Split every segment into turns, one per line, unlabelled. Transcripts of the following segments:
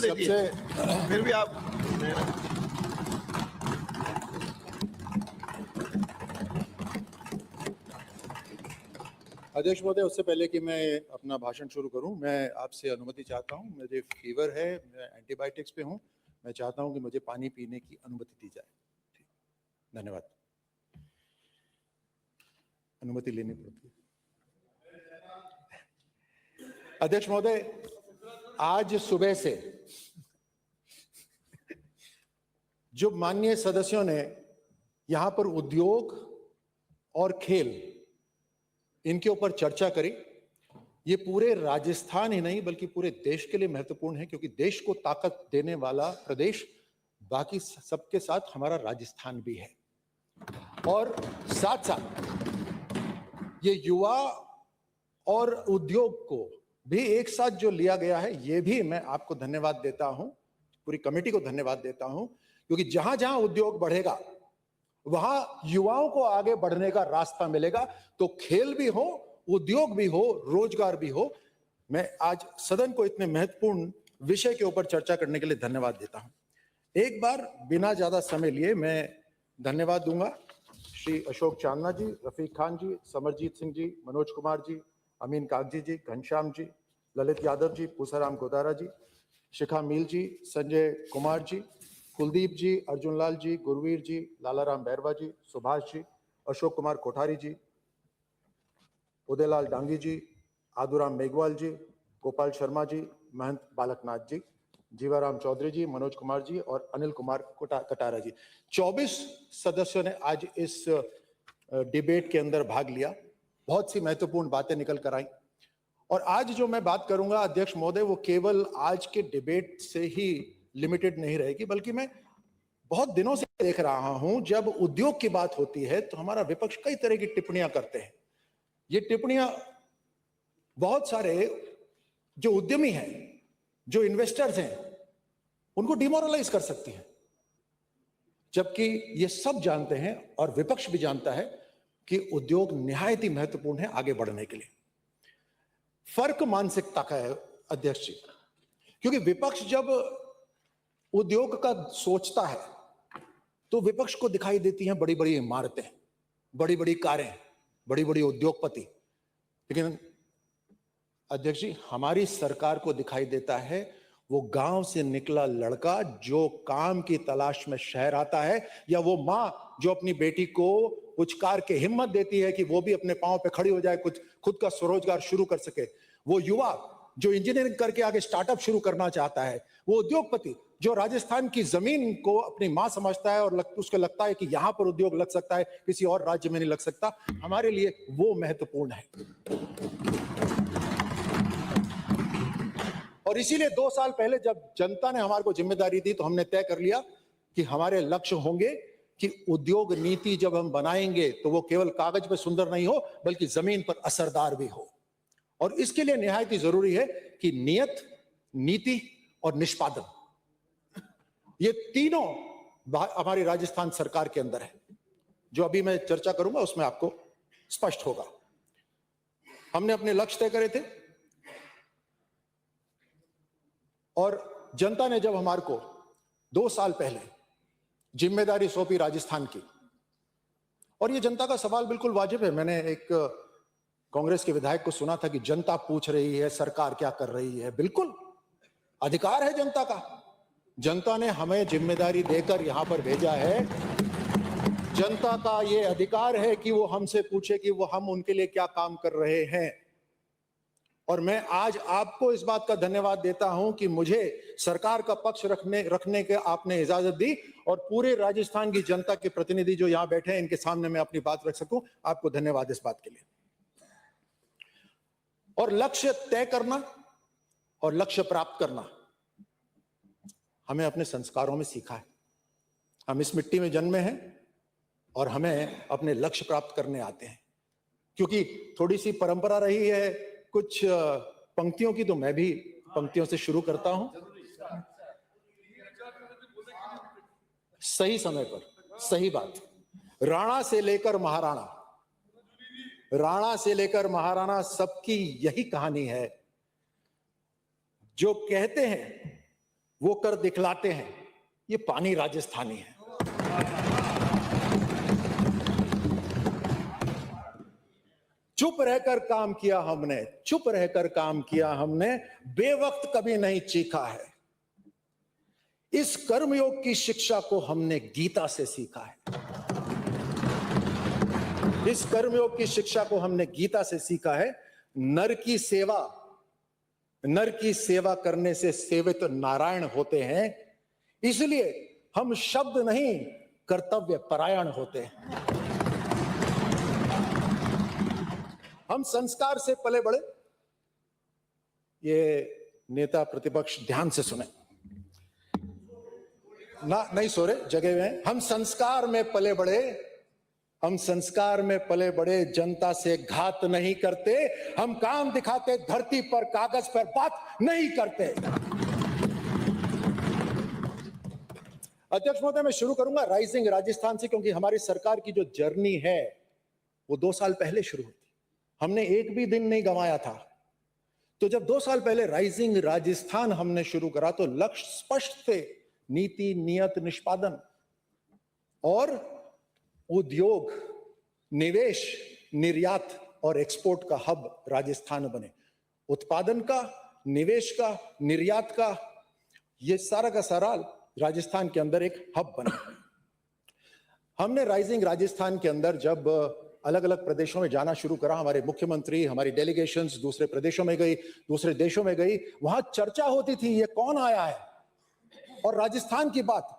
सबसे
फिर भी आप
अध्यक्ष महोदय, उससे पहले कि मैं अपना भाषण शुरू करूं, मैं आपसे अनुमति चाहता हूं। मुझे फीवर है, मैं एंटीबायोटिक्स पे हूं। मैं चाहता हूं कि मुझे पानी पीने की अनुमति दी जाए। धन्यवाद। अनुमति लेनी पड़ती है। अध्यक्ष महोदय, आज सुबह से जो माननीय सदस्यों ने यहां पर उद्योग और खेल इनके ऊपर चर्चा करी, ये पूरे राजस्थान ही नहीं बल्कि पूरे देश के लिए महत्वपूर्ण है, क्योंकि देश को ताकत देने वाला प्रदेश बाकी सबके साथ हमारा राजस्थान भी है। और साथ साथ ये युवा और उद्योग को भी एक साथ जो लिया गया है, ये भी मैं आपको धन्यवाद देता हूं, पूरी कमेटी को धन्यवाद देता हूं, क्योंकि जहां जहां उद्योग बढ़ेगा वहां युवाओं को आगे बढ़ने का रास्ता मिलेगा। तो खेल भी हो, उद्योग भी हो, रोजगार भी हो। मैं आज सदन को इतने महत्वपूर्ण विषय के ऊपर चर्चा करने के लिए धन्यवाद देता हूं। एक बार बिना ज्यादा समय लिए मैं धन्यवाद दूंगा श्री अशोक चांदना जी, रफीक खान जी, समरजीत सिंह जी, मनोज कुमार जी, अमीन कागजी जी, घनश्याम जी, ललित यादव जी, पूसाराम गोदारा जी, शिखा मील जी, संजय कुमार जी, कुलदीप जी, अर्जुन लाल जी, गुरवीर जी, लालाराम बैरवा जी, सुभाष जी, अशोक कुमार कोठारी जी, उदयलाल डांगी जी, आदुराम मेघवाल जी, गोपाल शर्मा जी, महंत बालकनाथ जी, जीवाराम चौधरी जी, मनोज कुमार जी और अनिल कुमार कटारा जी। 24 सदस्यों ने आज इस डिबेट के अंदर भाग लिया। बहुत सी महत्वपूर्ण बातें निकल कर आई। और आज जो मैं बात करूंगा अध्यक्ष महोदय, वो केवल आज के डिबेट से ही लिमिटेड नहीं रहेगी, बल्कि मैं बहुत दिनों से देख रहा हूं जब उद्योग की बात होती है तो हमारा विपक्ष कई तरह की टिप्पणियां करते हैं। ये टिप्पणियां बहुत सारे जो उद्यमी हैं, जो इन्वेस्टर्स हैं, उनको डिमोरलाइज कर सकती हैं, जबकि ये सब जानते हैं और विपक्ष भी जानता है कि उद्योग निहायत ही महत्वपूर्ण है आगे बढ़ने के लिए। फर्क मानसिकता का है अध्यक्ष जी, क्योंकि विपक्ष जब उद्योग का सोचता है तो विपक्ष को दिखाई देती हैं बड़ी बड़ी इमारतें, बड़ी बड़ी कारें, बड़ी बड़ी उद्योगपति। लेकिन अध्यक्ष जी, हमारी सरकार को दिखाई देता है वो गांव से निकला लड़का जो काम की तलाश में शहर आता है, या वो मां जो अपनी बेटी को कुछ कार के हिम्मत देती है कि वो भी अपने पांव पे खड़ी हो जाए, कुछ खुद का स्वरोजगार शुरू कर सके, वो युवा जो इंजीनियरिंग करके आगे स्टार्टअप शुरू करना चाहता है, वो उद्योगपति जो राजस्थान की जमीन को अपनी मां समझता है और उसको लगता है कि यहां पर उद्योग लग सकता है, किसी और राज्य में नहीं लग सकता। हमारे लिए वो महत्वपूर्ण है। और इसीलिए 2 साल पहले जब जनता ने हमारे को जिम्मेदारी दी तो हमने तय कर लिया कि हमारे लक्ष्य होंगे कि उद्योग नीति जब हम बनाएंगे तो वो केवल कागज पे सुंदर नहीं हो बल्कि जमीन पर असरदार भी हो। और इसके लिए निहायत ही जरूरी है कि नियत, नीति और निष्पादन, ये तीनों हमारी राजस्थान सरकार के अंदर है। जो अभी मैं चर्चा करूंगा उसमें आपको स्पष्ट होगा। हमने अपने लक्ष्य तय करे थे और जनता ने जब हमारे को 2 साल पहले जिम्मेदारी सौंपी राजस्थान की, और ये जनता का सवाल बिल्कुल वाजिब है। मैंने एक कांग्रेस के विधायक को सुना था कि जनता पूछ रही है सरकार क्या कर रही है। बिल्कुल अधिकार है जनता का। जनता ने हमें जिम्मेदारी देकर यहां पर भेजा है। जनता का ये अधिकार है कि वो हमसे पूछे कि वो हम उनके लिए क्या काम कर रहे हैं। और मैं आज आपको इस बात का धन्यवाद देता हूं कि मुझे सरकार का पक्ष रखने के आपने इजाजत दी, और पूरे राजस्थान की जनता के प्रतिनिधि जो यहां बैठे हैं इनके सामने मैं अपनी बात रख सकूं। आपको धन्यवाद इस बात के लिए। और लक्ष्य तय करना और लक्ष्य प्राप्त करना हमें अपने संस्कारों में सीखा है। हम इस मिट्टी में जन्मे हैं और हमें अपने लक्ष्य प्राप्त करने आते हैं। क्योंकि थोड़ी सी परंपरा रही है कुछ पंक्तियों की, तो मैं भी पंक्तियों से शुरू करता हूं। सही समय पर सही बात। राणा से लेकर महाराणा, राणा से लेकर महाराणा सबकी यही कहानी है। जो कहते हैं वो कर दिखलाते हैं, ये पानी राजस्थानी है। चुप रहकर काम किया हमने, चुप रहकर काम किया हमने, बेवक्त कभी नहीं चीखा है। इस कर्मयोग की शिक्षा को हमने गीता से सीखा है। इस कर्मयोग की शिक्षा को हमने गीता से सीखा है। नर की सेवा करने से सेवित नारायण होते हैं, इसलिए हम शब्द नहीं कर्तव्य परायण होते हैं। हम संस्कार से पले बड़े, ये नेता प्रतिपक्ष ध्यान से सुने ना, नहीं सो रहे, जगे हुए हैं। हम संस्कार में पले बड़े, जनता से घात नहीं करते, हम काम दिखाते, धरती पर कागज पर बात नहीं करते। अध्यक्ष महोदय, मैं शुरू करूंगा राइजिंग राजस्थान से, क्योंकि हमारी सरकार की जो जर्नी है वो 2 साल पहले शुरू हुई। हमने एक भी दिन नहीं गंवाया था। तो जब 2 साल पहले राइजिंग राजस्थान हमने शुरू करा तो लक्ष्य स्पष्ट थे, नीति, नियत, निष्पादन और उद्योग, निवेश, निर्यात और एक्सपोर्ट का हब राजस्थान बने। उत्पादन का, निवेश का, निर्यात का, ये सारा का सारा राजस्थान के अंदर एक हब बना। हमने राइजिंग राजस्थान के अंदर जब अलग अलग प्रदेशों में जाना शुरू करा, हमारे मुख्यमंत्री, हमारी डेलीगेशंस दूसरे प्रदेशों में गई, दूसरे देशों में गई, वहां चर्चा होती थी ये कौन आया है। और राजस्थान की बात,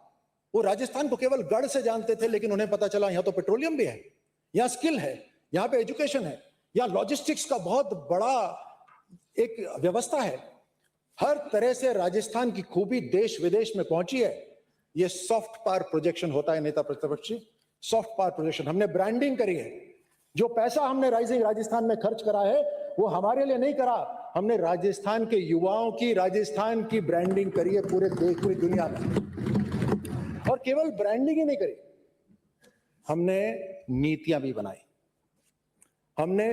वो राजस्थान को केवल गढ़ से जानते थे, लेकिन उन्हें पता चला यहां तो पेट्रोलियम भी है, यहां स्किल है, यहां पे एजुकेशन है, यहां लॉजिस्टिक्स का बहुत बड़ा एक व्यवस्था है। हर तरह से राजस्थान की खूबी देश विदेश में पहुंची है। ये सॉफ्ट पावर प्रोजेक्शन होता है नेता प्रतिपक्ष जी, सॉफ्ट पावर प्रोजेक्शन। हमने ब्रांडिंग करी है। जो पैसा हमने राइजिंग राजस्थान में खर्च करा है वो हमारे लिए नहीं करा, हमने राजस्थान के युवाओं की, राजस्थान की ब्रांडिंग करी है पूरे देश, पूरी दुनिया में। और केवल ब्रांडिंग ही नहीं करी, हमने नीतियां भी बनाई। हमने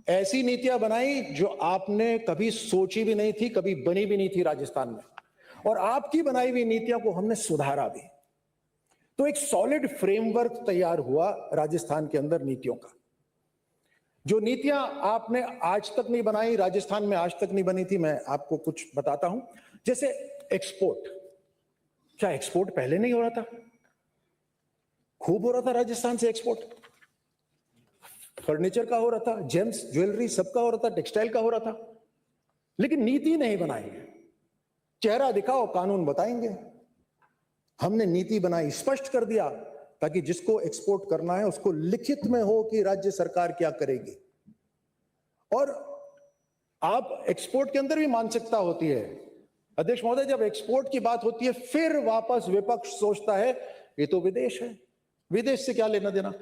ऐसी नीतियां बनाई जो आपने कभी सोची भी नहीं थी, कभी बनी भी नहीं थी राजस्थान में, और आपकी बनाई हुई नीतियों को हमने सुधारा भी। तो एक सॉलिड फ्रेमवर्क तैयार हुआ राजस्थान के अंदर नीतियों का। जो नीतियां आपने आज तक नहीं बनाई, राजस्थान में आज तक नहीं बनी थी, मैं आपको कुछ बताता हूं। जैसे एक्सपोर्ट, क्या एक्सपोर्ट पहले नहीं हो रहा था? खूब हो रहा था राजस्थान से एक्सपोर्ट। फर्नीचर का हो रहा था, जेम्स, ज्वेलरी सबका हो रहा था, टेक्सटाइल का हो रहा था, लेकिन नीति नहीं बनाई। चेहरा दिखाओ, कानून बताएंगे। हमने नीति बनाई, स्पष्ट कर दिया, ताकि जिसको एक्सपोर्ट करना है उसको लिखित में हो कि राज्य सरकार क्या करेगी। और आप एक्सपोर्ट के अंदर भी मानसिकता होती है अध्यक्ष महोदय, जब एक्सपोर्ट की बात होती है फिर वापस विपक्ष सोचता है ये तो विदेश है, विदेश से क्या लेना देना।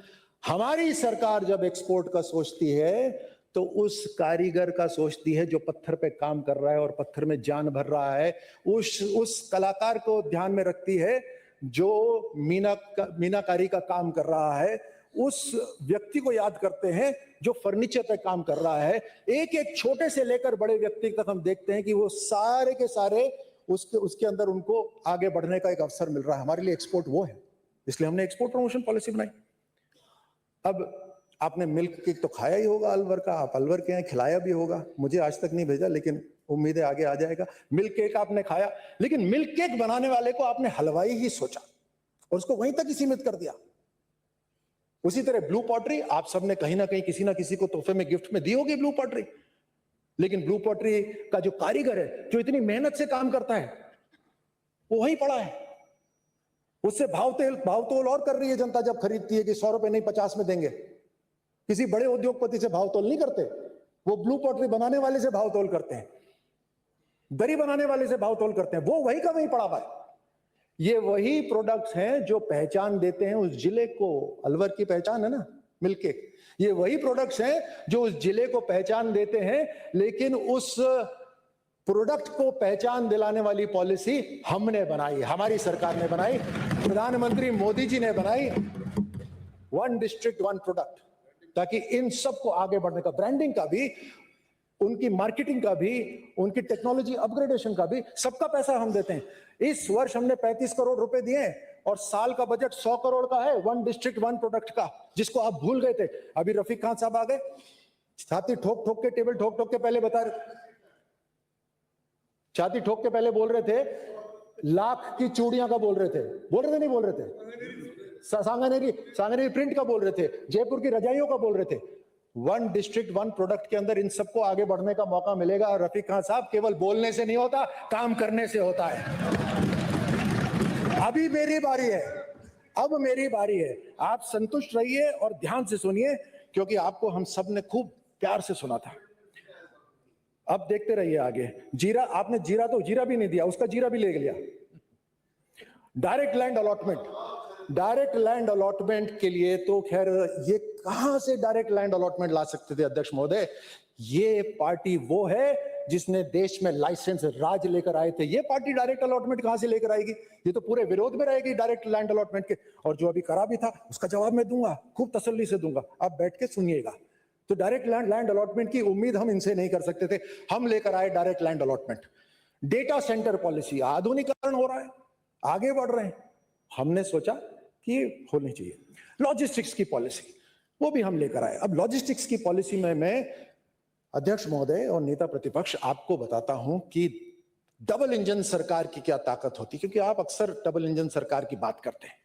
हमारी सरकार जब एक्सपोर्ट का सोचती है तो उस कारीगर का सोचती है जो पत्थर पे काम कर रहा है और पत्थर में जान भर रहा है, उस कलाकार को ध्यान में रखती है जो मीनाकारी का काम कर रहा है, उस व्यक्ति को याद करते हैं जो फर्नीचर पे काम कर रहा है। एक एक छोटे से लेकर बड़े व्यक्ति तक हम देखते हैं कि वो सारे के सारे उसके अंदर उनको आगे बढ़ने का एक अवसर मिल रहा है। हमारे लिए एक्सपोर्ट वो है, इसलिए हमने एक्सपोर्ट प्रमोशन पॉलिसी बनाई। अब आपने मिल्क केक तो खाया ही होगा अलवर का, आप अलवर के हैं, खिलाया भी होगा, मुझे आज तक नहीं भेजा, लेकिन उम्मीद है आगे आ जाएगा। मिल्क केक आपने खाया, लेकिन मिल्क केक बनाने वाले को आपने हलवाई ही सोचा और उसको वहीं तक ही सीमित कर दिया। उसी तरह ब्लू पॉटरी, आप सबने कहीं ना कहीं किसी ना किसी को तोहफे में, गिफ्ट में दी होगी ब्लू पॉटरी, लेकिन ब्लू पॉटरी का जो कारीगर है, जो इतनी मेहनत से काम करता है, वो वहीं पड़ा है। उससे भावतोल और कर रही है जनता जब खरीदती है कि 100 रुपए नहीं 50 में देंगे। किसी बड़े उद्योगपति से भावतोल नहीं करते, वो ब्लू पॉटरी बनाने वाले से भावतोल करते हैं, दरी बनाने वाले से भावतोल करते हैं। वो वही का वही पड़ा हुआ है। ये वही प्रोडक्ट्स हैं जो पहचान देते हैं उस जिले को। अलवर की पहचान है ना मिल्क केक, ये वही प्रोडक्ट्स हैं जो उस जिले को पहचान देते हैं, लेकिन उस प्रोडक्ट को पहचान दिलाने वाली पॉलिसी हमने बनाई, हमारी सरकार ने बनाई, प्रधानमंत्री मोदी जी ने बनाई। 1 डिस्ट्रिक्ट 1 प्रोडक्ट, ताकि इन सबको आगे बढ़ने का, ब्रांडिंग का भी उनकी मार्केटिंग का भी, उनकी टेक्नोलॉजी अपग्रेडेशन का भी, सबका पैसा हम देते हैं। इस वर्ष हमने 35 करोड़ रुपए दिए हैं और साल का बजट 100 करोड़ का है, वन डिस्ट्रिक्ट वन प्रोडक्ट का, जिसको आप भूल गए थे। अभी रफीक खान साहब आ गए, छाती ठोक ठोक के, टेबल ठोक ठोक के पहले बता रहे, छाती ठोक के पहले बोल रहे थे लाख की चूड़ियां का बोल रहे थे, नहीं बोल रहे थे, सांगानेरी प्रिंट का बोल रहे थे, जयपुर की रजाइयों का बोल रहे थे। वन डिस्ट्रिक्ट वन प्रोडक्ट के अंदर इन सबको आगे बढ़ने का मौका मिलेगा। और रफीक खान साहब, केवल बोलने से नहीं होता, काम करने से होता है। अभी मेरी बारी है, अब मेरी बारी है। आप संतुष्ट रहिए और ध्यान से सुनिए, क्योंकि आपको हम सब ने खूब प्यार से सुना था। अब देखते रहिए आगे। जीरा, आपने जीरा भी नहीं दिया, उसका जीरा भी ले लिया। डायरेक्ट लैंड अलॉटमेंट के लिए तो खैर ये कहां से डायरेक्ट लैंड अलॉटमेंट ला सकते थे अध्यक्ष महोदय? ये पार्टी वो है जिसने देश में लाइसेंस राज लेकर आए थे। ये पार्टी डायरेक्ट अलॉटमेंट कहां से लेकर आएगी? ये तो पूरे विरोध में रहेगी डायरेक्ट लैंड अलॉटमेंट के। और जो अभी करा भी था उसका जवाब मैं दूंगा, खूब तसल्ली से दूंगा, आप बैठ के सुनिएगा। तो डायरेक्ट लैंड अलॉटमेंट की उम्मीद हम इनसे नहीं कर सकते थे। हम लेकर आए direct land allotment. Data centre policy, आधुनिकीकरण हो रहा है, आगे बढ़ रहे हैं, हमने सोचा कि होनी चाहिए। लॉजिस्टिक्स की पॉलिसी, वो भी हम लेकर आए। अब लॉजिस्टिक्स की पॉलिसी में मैं अध्यक्ष महोदय और नेता प्रतिपक्ष आपको बताता हूं कि डबल इंजन सरकार की क्या ताकत होती, क्योंकि आप अक्सर डबल इंजन सरकार की बात करते हैं।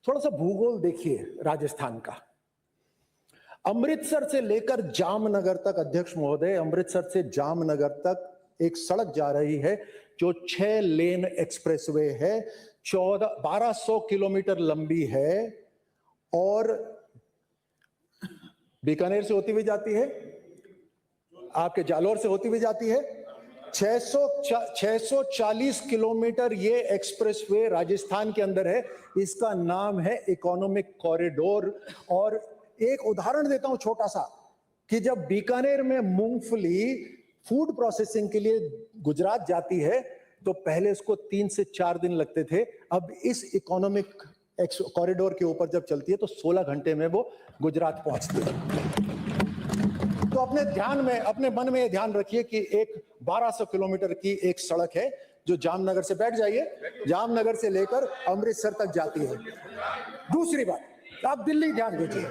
थोड़ा सा भूगोल देखिए राजस्थान का। अमृतसर से लेकर जामनगर तक अध्यक्ष महोदय, अमृतसर से जामनगर तक एक सड़क जा रही है जो 6 लेन एक्सप्रेसवे है, 1200 किलोमीटर लंबी है और बीकानेर से होती हुई जाती है, आपके जालोर से होती हुई जाती है। 640 किलोमीटर ये एक्सप्रेसवे राजस्थान के अंदर है। इसका नाम है इकोनॉमिक कॉरिडोर। और एक उदाहरण देता हूं छोटा सा, कि जब बीकानेर में मूंगफली फूड प्रोसेसिंग के लिए गुजरात जाती है तो पहले उसको 3 से 4 दिन लगते थे। अब इस इकोनॉमिक कॉरिडोर के ऊपर जब चलती है तो 16 घंटे में वो गुजरात पहुंचती है। तो अपने मन में ये ध्यान रखिए कि एक 1200 किलोमीटर की एक सड़क है जो जामनगर से, बैठ जाइए, जामनगर से लेकर अमृतसर तक जाती है। दूसरी बात, आप दिल्ली ध्यान दीजिए।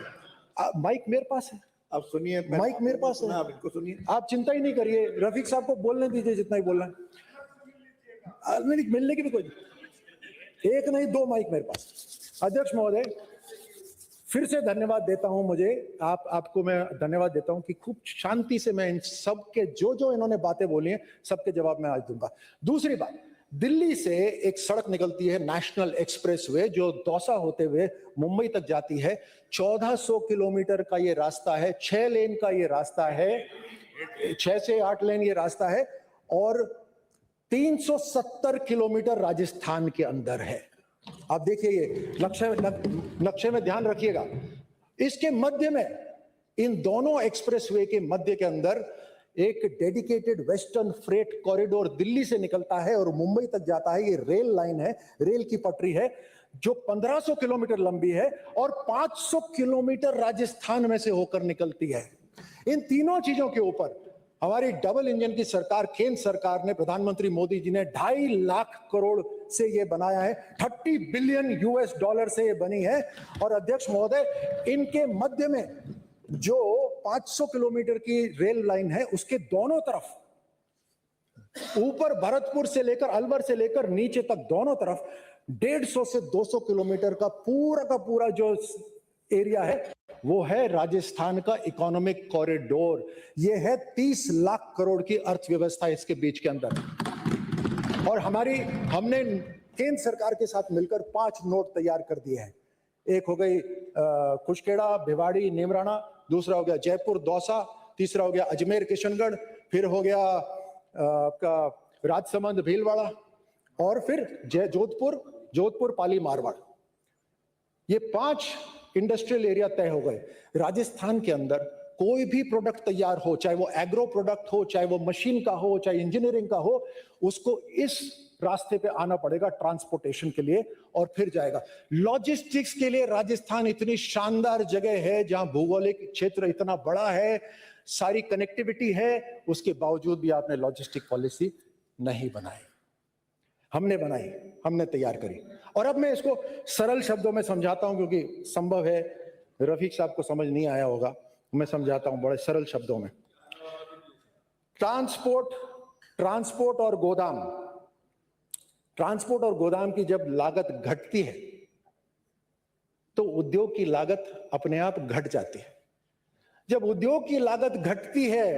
माइक मेरे पास है,
आप सुनिए,
माइक मेरे पास है,
आप इनको सुनिए।
आप चिंता ही नहीं करिए, रफीक साहब को बोलने दीजिए जितना ही बोलना है। मिलने की भी कोई, एक नहीं 2 माइक मेरे पास। अध्यक्ष महोदय, फिर से धन्यवाद देता हूं, आपको मैं धन्यवाद देता हूं कि खूब शांति से मैं इन सब के जो इन्होंने बातें बोली हैं सबके जवाब मैं आज दूंगा। दूसरी बात, दिल्ली से एक सड़क निकलती है नेशनल एक्सप्रेसवे जो दौसा होते हुए मुंबई तक जाती है। 1400 किलोमीटर का ये रास्ता है, 6 लेन का ये रास्ता है, 6 से 8 लेन ये रास्ता है और 370 किलोमीटर राजस्थान के अंदर है। आप देखिए ये नक्शे में ध्यान रखिएगा। इसके मध्य में, इन दोनों एक्सप्रेसवे के मध्य के अंदर एक dedicated western freight corridor Delhi से निकलता है और मुंबई तक जाता है। ये रेल लाइन है, रेल की पटरी है जो 1500 किलोमीटर लंबी है और 500 किलोमीटर राजस्थान में से होकर निकलती है। इन तीनों चीजों के ऊपर हमारी डबल इंजन की सरकार, केंद्र सरकार ने, प्रधानमंत्री मोदी जी ने 2.5 लाख करोड़ से ये बनाया है, 30 बिलियन US डॉलर से ये बनी है। और अध्यक्ष महोदय, इनके मध्य में जो 500 किलोमीटर की रेल लाइन है उसके दोनों तरफ, ऊपर भरतपुर से लेकर, अलवर से लेकर नीचे तक दोनों तरफ 150 से 200 किलोमीटर का पूरा जो एरिया है वो है राजस्थान का इकोनॉमिक कॉरिडोर। ये है 30 लाख करोड़ की अर्थव्यवस्था इसके बीच के अंदर। और हमने केंद्र सरकार के साथ मिलकर 5 नोड तैयार कर दिए हैं। एक हो गई कुशकेड़ा, भिवाड़ी, नेमराना, दूसरा हो गया जयपुर दौसा, तीसरा हो गया अजमेर किशनगढ़, फिर हो गया आपका राजसमंद भीलवाड़ा और फिर जोधपुर पाली मारवाड़। ये 5 इंडस्ट्रियल एरिया तय हो गए। राजस्थान के अंदर कोई भी प्रोडक्ट तैयार हो, चाहे वो एग्रो प्रोडक्ट हो, चाहे वो मशीन का हो, चाहे इंजीनियरिंग का हो, उसको इस रास्ते पे आना पड़ेगा ट्रांसपोर्टेशन के लिए और फिर जाएगा। लॉजिस्टिक्स के लिए राजस्थान इतनी शानदार जगह है, जहां भौगोलिक क्षेत्र इतना बड़ा है, सारी कनेक्टिविटी है, उसके बावजूद भी आपने लॉजिस्टिक पॉलिसी नहीं बनाई। हमने बनाई, हमने तैयार करी। और अब मैं इसको सरल शब्दों में समझाता हूं, क्योंकि संभव है रफीक साहब को समझ नहीं आया होगा, मैं समझाता हूं बड़े सरल शब्दों में। ट्रांसपोर्ट और गोदाम की जब लागत घटती है तो उद्योग की लागत अपने आप घट जाती है। जब उद्योग की लागत घटती है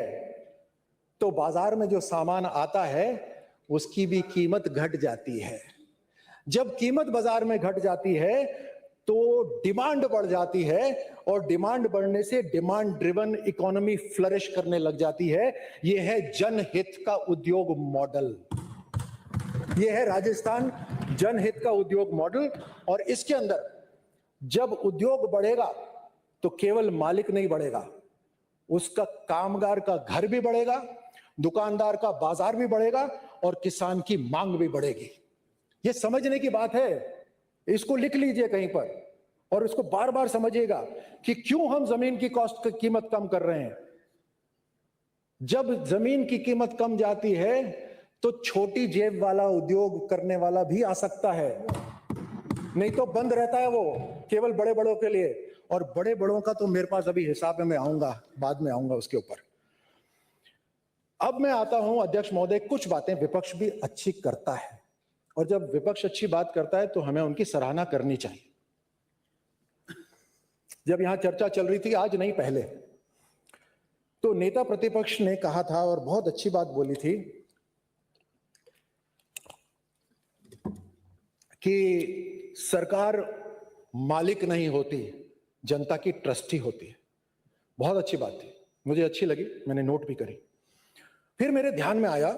तो बाजार में जो सामान आता है उसकी भी कीमत घट जाती है। जब कीमत बाजार में घट जाती है तो डिमांड बढ़ जाती है, और डिमांड बढ़ने से डिमांड ड्रिवन इकोनॉमी फ्लरिश करने लग जाती है। यह है जनहित का उद्योग मॉडल, यह है राजस्थान जनहित का उद्योग मॉडल। और इसके अंदर जब उद्योग बढ़ेगा तो केवल मालिक नहीं बढ़ेगा, उसका कामगार का घर भी बढ़ेगा, दुकानदार का बाजार भी बढ़ेगा, और किसान की मांग भी बढ़ेगी। यह समझने की बात है, इसको लिख लीजिए कहीं पर और इसको बार बार समझिएगा कि क्यों हम जमीन की कीमत कम कर रहे हैं। जब जमीन की कीमत कम जाती है तो छोटी जेब वाला उद्योग करने वाला भी आ सकता है, नहीं तो बंद रहता है वो केवल बड़े बड़ों के लिए। और बड़े बड़ों का तो मेरे पास अभी हिसाब है, मैं आऊंगा, बाद में आऊंगा उसके ऊपर। अब मैं आता हूं अध्यक्ष महोदय, कुछ बातें विपक्ष भी अच्छी करता है, और जब विपक्ष अच्छी बात करता है तो हमें उनकी सराहना करनी चाहिए। जब यहां चर्चा चल रही थी, आज नहीं पहले, तो नेता प्रतिपक्ष ने कहा था और बहुत अच्छी बात बोली थी कि सरकार मालिक नहीं होती, जनता की ट्रस्टी होती है। बहुत अच्छी बात थी, मुझे अच्छी लगी, मैंने नोट भी करी। फिर मेरे ध्यान में आया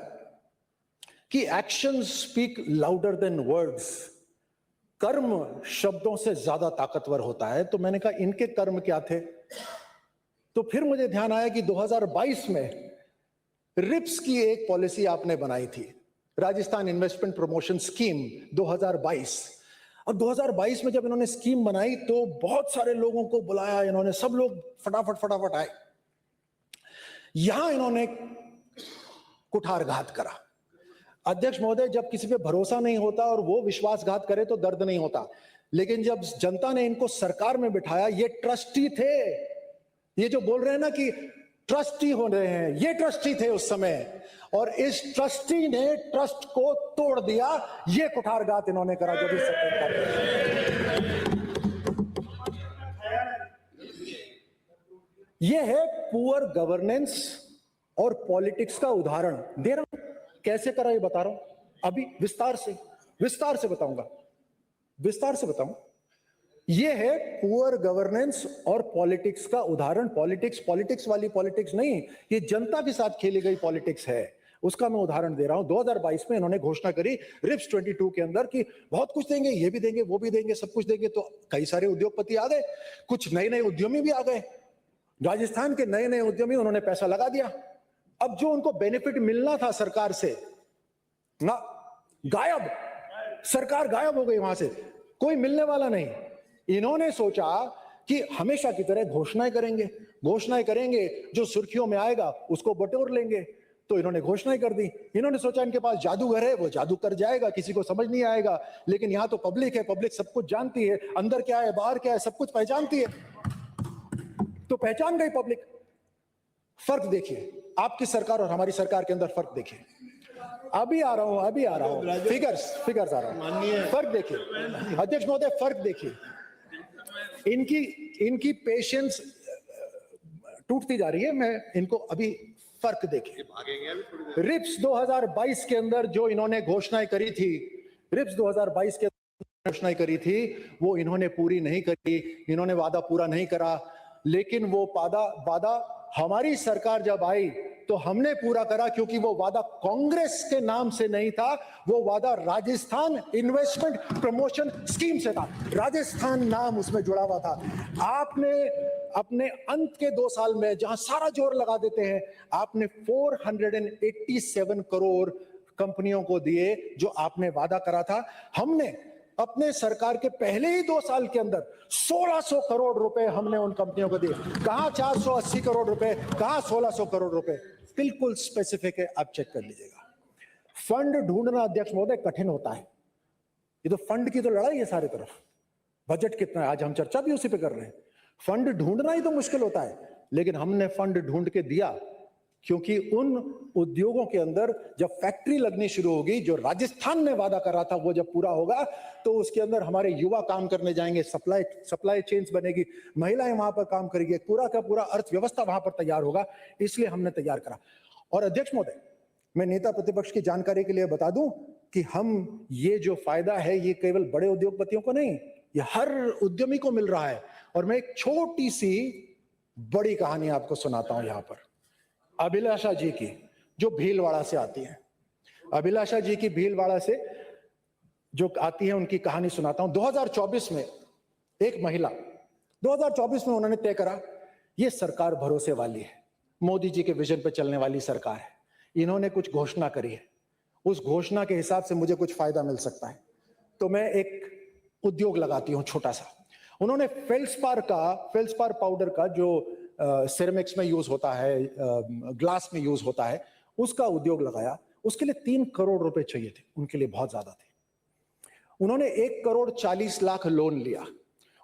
कि action speak louder than words, कर्म शब्दों से ज्यादा ताकतवर होता है। तो मैंने कहा इनके कर्म क्या थे? तो फिर मुझे ध्यान आया कि 2022 में रिप्स की एक पॉलिसी आपने बनाई थी, राजस्थान इन्वेस्टमेंट प्रमोशन स्कीम 2022। और 2022 में जब इन्होंने स्कीम बनाई तो बहुत सारे लोगों को बुलाया इन्होंने, सब लोग फटाफट आए। यहां इन्होंने कुठारघात करा। अध्यक्ष महोदय, जब किसी पे भरोसा नहीं होता और वो विश्वासघात करे तो दर्द नहीं होता, लेकिन जब जनता ने इनको सरकार में बिठाया, ये ट्रस्टी थे, ये जो बोल रहे हैं ना कि ट्रस्टी हो रहे हैं, ये ट्रस्टी थे उस समय, और इस ट्रस्टी ने ट्रस्ट को तोड़ दिया। ये कुठारघात इन्होंने करा जब इस ये है पुअर गवर्नेंस और पॉलिटिक्स का उदाहरण दे रहा हूं। कैसे करा ये बता रहा हूं, अभी विस्तार से बताऊंगा, विस्तार से बताऊं। ये है पुअर गवर्नेंस और पॉलिटिक्स का उदाहरण। पॉलिटिक्स वाली पॉलिटिक्स नहीं, ये जनता के साथ खेली गई पॉलिटिक्स है, उसका मैं उदाहरण दे रहा हूं। 2022 में इन्होंने घोषणा करी रिप्स 22 के अंदर कि बहुत कुछ देंगे, ये भी देंगे, वो भी देंगे, सब कुछ देंगे। तो कई सारे उद्योगपति आ गए, कुछ नए नए उद्यमी भी आ गए, राजस्थान के नए नए उद्यमी, उन्होंने पैसा लगा दिया। अब जो उनको बेनिफिट मिलना था सरकार से ना, गायब, सरकार गायब हो गई वहां से, कोई मिलने वाला नहीं। इन्होंने सोचा कि हमेशा की तरह घोषणाएं करेंगे, जो सुर्खियों में आएगा उसको बटोर लेंगे। तो इन्होंने घोषणाएं कर दी। इन्होंने सोचा इनके पास जादूगर है, वो जादू कर जाएगा, किसी को समझ नहीं आएगा। लेकिन यहां तो पब्लिक है, पब्लिक सब कुछ जानती है, अंदर क्या है बाहर क्या है सब कुछ पहचानती है। तो पहचान गई पब्लिक। फर्क देखिए आपकी सरकार और हमारी सरकार के अंदर, फर्क देखिए। अभी आ रहा हूं, फिगर्स आ रहा हूं। फर्क देखिए अध्यक्ष महोदय, फर्क देखिए। इनकी पेशेंस टूटती जा रही है, मैं इनको अभी फर्क देखिए। रिप्स 2022 के अंदर जो इन्होंने घोषणाएं करी थी, रिप्स 2022 के घोषणाएं करी थी, वो इन्होंने पूरी नहीं करी, इन्होंने वादा पूरा नहीं करा। लेकिन वो वादा हमारी सरकार जब आई तो हमने पूरा करा, क्योंकि वो वादा कांग्रेस के नाम से नहीं था, वो वादा राजस्थान इन्वेस्टमेंट प्रमोशन स्कीम से था। राजस्थान नाम उसमें जुड़ा हुआ था। आपने अपने अंत के 2 साल में जहां सारा जोर लगा देते हैं, आपने 487 करोड़ कंपनियों को दिए जो आपने वादा करा था। हमने अपने सरकार के पहले ही 2 साल के अंदर 1600 करोड़ रुपए हमने उन कंपनियों को दिए। कहां 480 करोड़ रुपए, कहां 1600 करोड़ रुपए, बिल्कुल स्पेसिफिक है, आप चेक कर लीजिएगा। फंड ढूंढना अध्यक्ष महोदय कठिन होता है। ये तो फंड की तो लड़ाई है सारी तरफ। बजट कितना है, आज हम चर्चा भी उसी पे कर रहे हैं। फंड ढूंढना ही तो मुश्किल होता है, लेकिन हमने फंड ढूंढ के दिया, क्योंकि उन उद्योगों के अंदर जब फैक्ट्री लगनी शुरू होगी, जो राजस्थान ने वादा कर रहा था वो जब पूरा होगा, तो उसके अंदर हमारे युवा काम करने जाएंगे, सप्लाई चेन्स बनेगी, महिलाएं वहां पर काम करेंगी, पूरा का पूरा अर्थव्यवस्था वहां पर तैयार होगा। इसलिए हमने तैयार करा। और अध्यक्ष महोदय, मैं नेता प्रतिपक्ष की जानकारी के लिए बता दूं कि हम ये जो फायदा है ये केवल बड़े उद्योगपतियों को नहीं, ये हर उद्यमी को मिल रहा है। और मैं एक छोटी सी बड़ी कहानी आपको सुनाता हूं यहां पर, अभिलाषा जी की, जो भीलवाड़ा से आती है। अभिलाषा जी की भीलवाड़ा से जो आती है, उनकी कहानी सुनाता हूं। 2024 में एक महिला, 2024 में उन्होंने तय करा, ये सरकार भरोसे वाली है, मोदी जी के विजन पे चलने वाली सरकार है, इन्होंने कुछ घोषणा करी है, उस घोषणा के हिसाब से मुझे कुछ फायदा मिल सकता है, तो मैं एक उद्योग लगाती हूं छोटा सा। उन्होंने फेल्सपार पाउडर का, जो सिरेमिक्स में यूज होता है, ग्लास में यूज होता है, उसका उद्योग लगाया। उसके लिए 3 करोड़ रुपए चाहिए थे, उनके लिए बहुत ज्यादा थे। उन्होंने 1 करोड़ 40 लाख लोन लिया।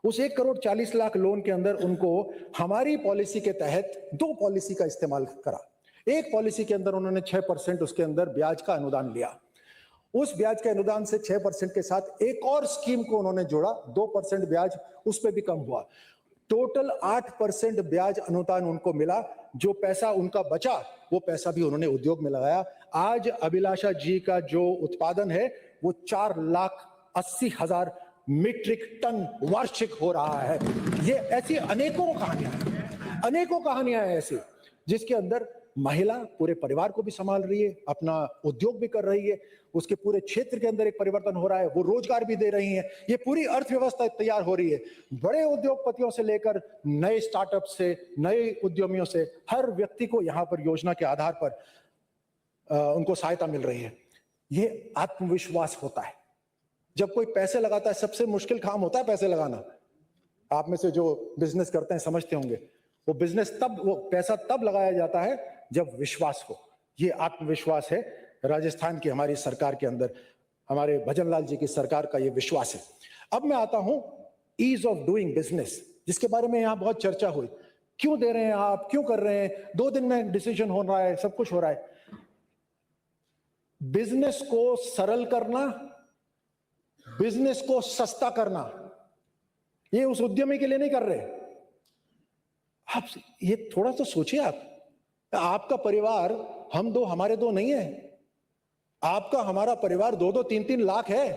उस 1 करोड़ 40 लाख लोन के अंदर उनको हमारी पॉलिसी के तहत 2 पॉलिसी का इस्तेमाल करा। एक पॉलिसी के अंदर उन्होंने 6% उसके अंदर ब्याज का अनुदान लिया। उस ब्याज के अनुदान से 6% के साथ एक और स्कीम को उन्होंने जोड़ा, 2% ब्याज उस पर भी कम हुआ। टोटल 8% ब्याज अनुदान उनको मिला। जो पैसा उनका बचा, वो पैसा भी उन्होंने उद्योग में लगाया। आज अभिलाषा जी का जो उत्पादन है वो 4,80,000 मीट्रिक टन वार्षिक हो रहा है। ये ऐसी अनेकों कहानियां हैं ऐसी, जिसके अंदर महिला पूरे परिवार को भी संभाल रही है, अपना उद्योग भी कर रही है, उसके पूरे क्षेत्र के अंदर एक परिवर्तन हो रहा है, वो रोजगार भी दे रही हैं, ये पूरी अर्थव्यवस्था तैयार हो रही है। बड़े उद्योगपतियों से लेकर नए स्टार्टअप से, नए उद्यमियों से, हर व्यक्ति को यहाँ पर योजना के आधार पर उनको सहायता मिल रही है। ये आत्मविश्वास होता है। जब कोई पैसे लगाता है, सबसे मुश्किल काम होता है पैसे लगाना। आप में से जो बिजनेस करते हैं समझते होंगे, वो पैसा तब लगाया जाता है जब विश्वास हो। ये आत्मविश्वास है राजस्थान की हमारी सरकार के अंदर, हमारे भजन लाल जी की सरकार का ये विश्वास है। अब मैं आता हूं ईज ऑफ डूइंग बिजनेस, जिसके बारे में यहां बहुत चर्चा हुई। क्यों दे रहे हैं आप, क्यों कर रहे हैं, 2 दिन में डिसीजन हो रहा है, सब कुछ हो रहा है। बिजनेस को सरल करना, बिजनेस को सस्ता करना, ये उस उद्यमी के लिए नहीं कर रहे। आप ये थोड़ा सा सोचिए। आपका परिवार हम दो हमारे दो नहीं है, आपका हमारा परिवार 2-2, 3-3 लाख है।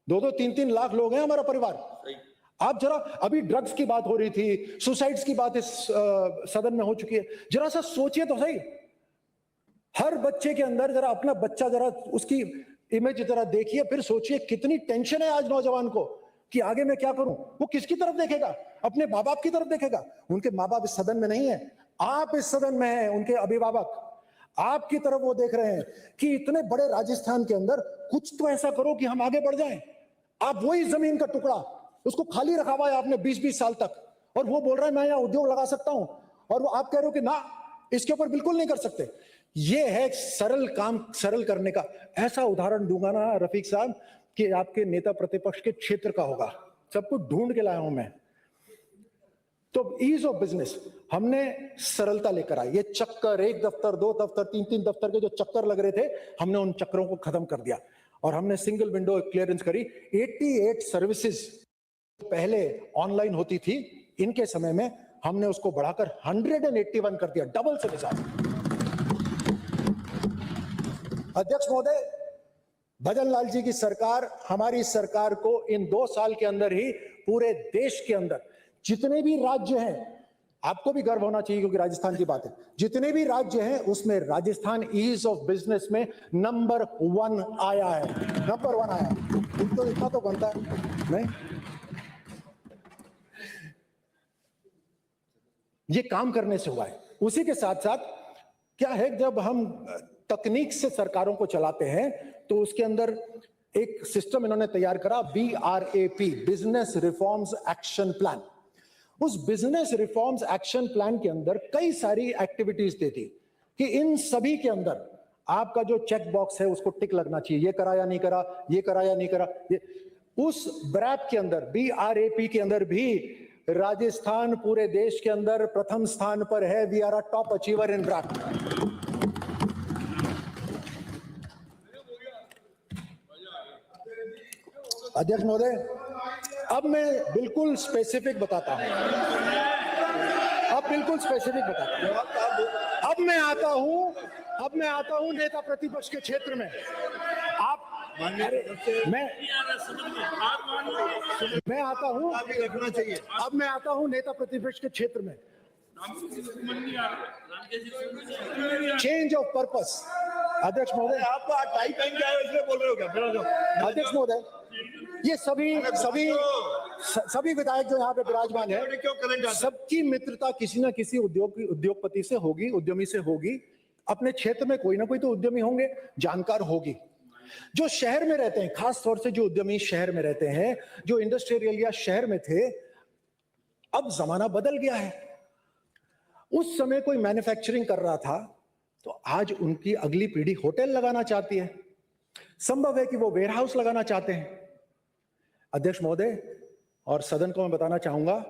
2-2, 3-3 लाख लोग हैं हमारा परिवार। आप जरा, अभी ड्रग्स की बात हो रही थी, सुसाइड्स की बात इस सदन में हो चुकी है, जरा सा सोचिए तो सही। हर बच्चे के अंदर जरा अपना बच्चा, जरा उसकी इमेज जरा देखिए, फिर सोचिए कितनी टेंशन है आज नौजवान को कि आगे मैं क्या करूं। वो किसकी तरफ देखेगा? अपने माँ बाप की तरफ देखेगा। उनके माँ बाप इस सदन में नहीं है, आप इस सदन में हैं, उनके अभिभावक आपकी तरफ वो देख रहे हैं कि इतने बड़े राजस्थान के अंदर कुछ तो ऐसा करो कि हम आगे बढ़ जाएं। आप वही जमीन का टुकड़ा, उसको खाली रखा हुआ है आपने 20-20 साल तक, और वो बोल रहा है मैं यहाँ उद्योग लगा सकता हूं, और वो आप कह रहे हो कि ना, इसके ऊपर बिल्कुल नहीं कर सकते। ये है सरल काम, सरल करने का। ऐसा उदाहरण दूंगा ना रफीक साहब कि आपके नेता प्रतिपक्ष के क्षेत्र का होगा। सब कुछ ढूंढ के लाया हूं मैं। तो ईज ऑफ बिजनेस हमने सरलता लेकर आई। ये चक्कर, 1 दफ्तर, 2 दफ्तर, 3-3 दफ्तर के जो चक्कर लग रहे थे, हमने उन चक्करों को खत्म कर दिया और हमने सिंगल विंडो क्लियरेंस करी। 88 सर्विसेज पहले ऑनलाइन होती थी, इनके समय में हमने उसको बढ़ाकर 181 कर दिया, डबल से ज्यादा। अध्यक्ष महोदय, भजन लाल जी की सरकार, हमारी सरकार को इन 2 साल के अंदर ही पूरे देश के अंदर जितने भी राज्य हैं, आपको भी गर्व होना चाहिए क्योंकि राजस्थान की बात है, जितने भी राज्य हैं उसमें राजस्थान ईज ऑफ बिजनेस में नंबर 1 आया है। नंबर 1 आया है। तो इतना तो बनता है नहीं? ये काम करने से हुआ है। उसी के साथ साथ क्या है, जब हम तकनीक से सरकारों को चलाते हैं तो उसके अंदर एक सिस्टम इन्होंने तैयार करा, BRAP, business reforms action plan. उस बिजनेस रिफॉर्म्स एक्शन प्लान के अंदर कई सारी एक्टिविटीज देती कि इन सभी के अंदर आपका जो चेक बॉक्स है उसको टिक लगना चाहिए, ये करा या नहीं करा, ये करा या नहीं करा। ये उस ब्रैप के अंदर, BRAP के अंदर भी राजस्थान पूरे देश के अंदर प्रथम स्थान पर है। We are a top achiever in BRAP. अध्यक्ष महोदय, अब मैं बिल्कुल स्पेसिफिक बताता हूं, अब मैं आता हूं नेता प्रतिपक्ष के क्षेत्र में। आप मैं आता हूं, रखना चाहिए। अब मैं आता हूं नेता प्रतिपक्ष के क्षेत्र में। Change of purpose. अध्यक्ष महोदय, आपका टाई पहन के आए हो इसलिए बोल रहे हो क्या? अध्यक्ष महोदय, ये सभी विधायक जो यहाँ पे विराजमान है, सबकी मित्रता किसी ना किसी उद्योगपति से होगी, उद्यमी से होगी। अपने क्षेत्र में कोई ना कोई तो उद्यमी होंगे, जानकार होगी। जो शहर में रहते हैं, खास तौर से जो उद्यमी शहर में रहते हैं, जो इंडस्ट्रियल एरिया शहर में थे, अब जमाना बदल गया है। उस समय कोई मैन्युफैक्चरिंग कर रहा था तो आज उनकी अगली पीढ़ी होटल लगाना चाहती है, संभव है कि वो वेयरहाउस लगाना चाहते हैं। अध्यक्ष महोदय और सदन को मैं बताना चाहूंगा,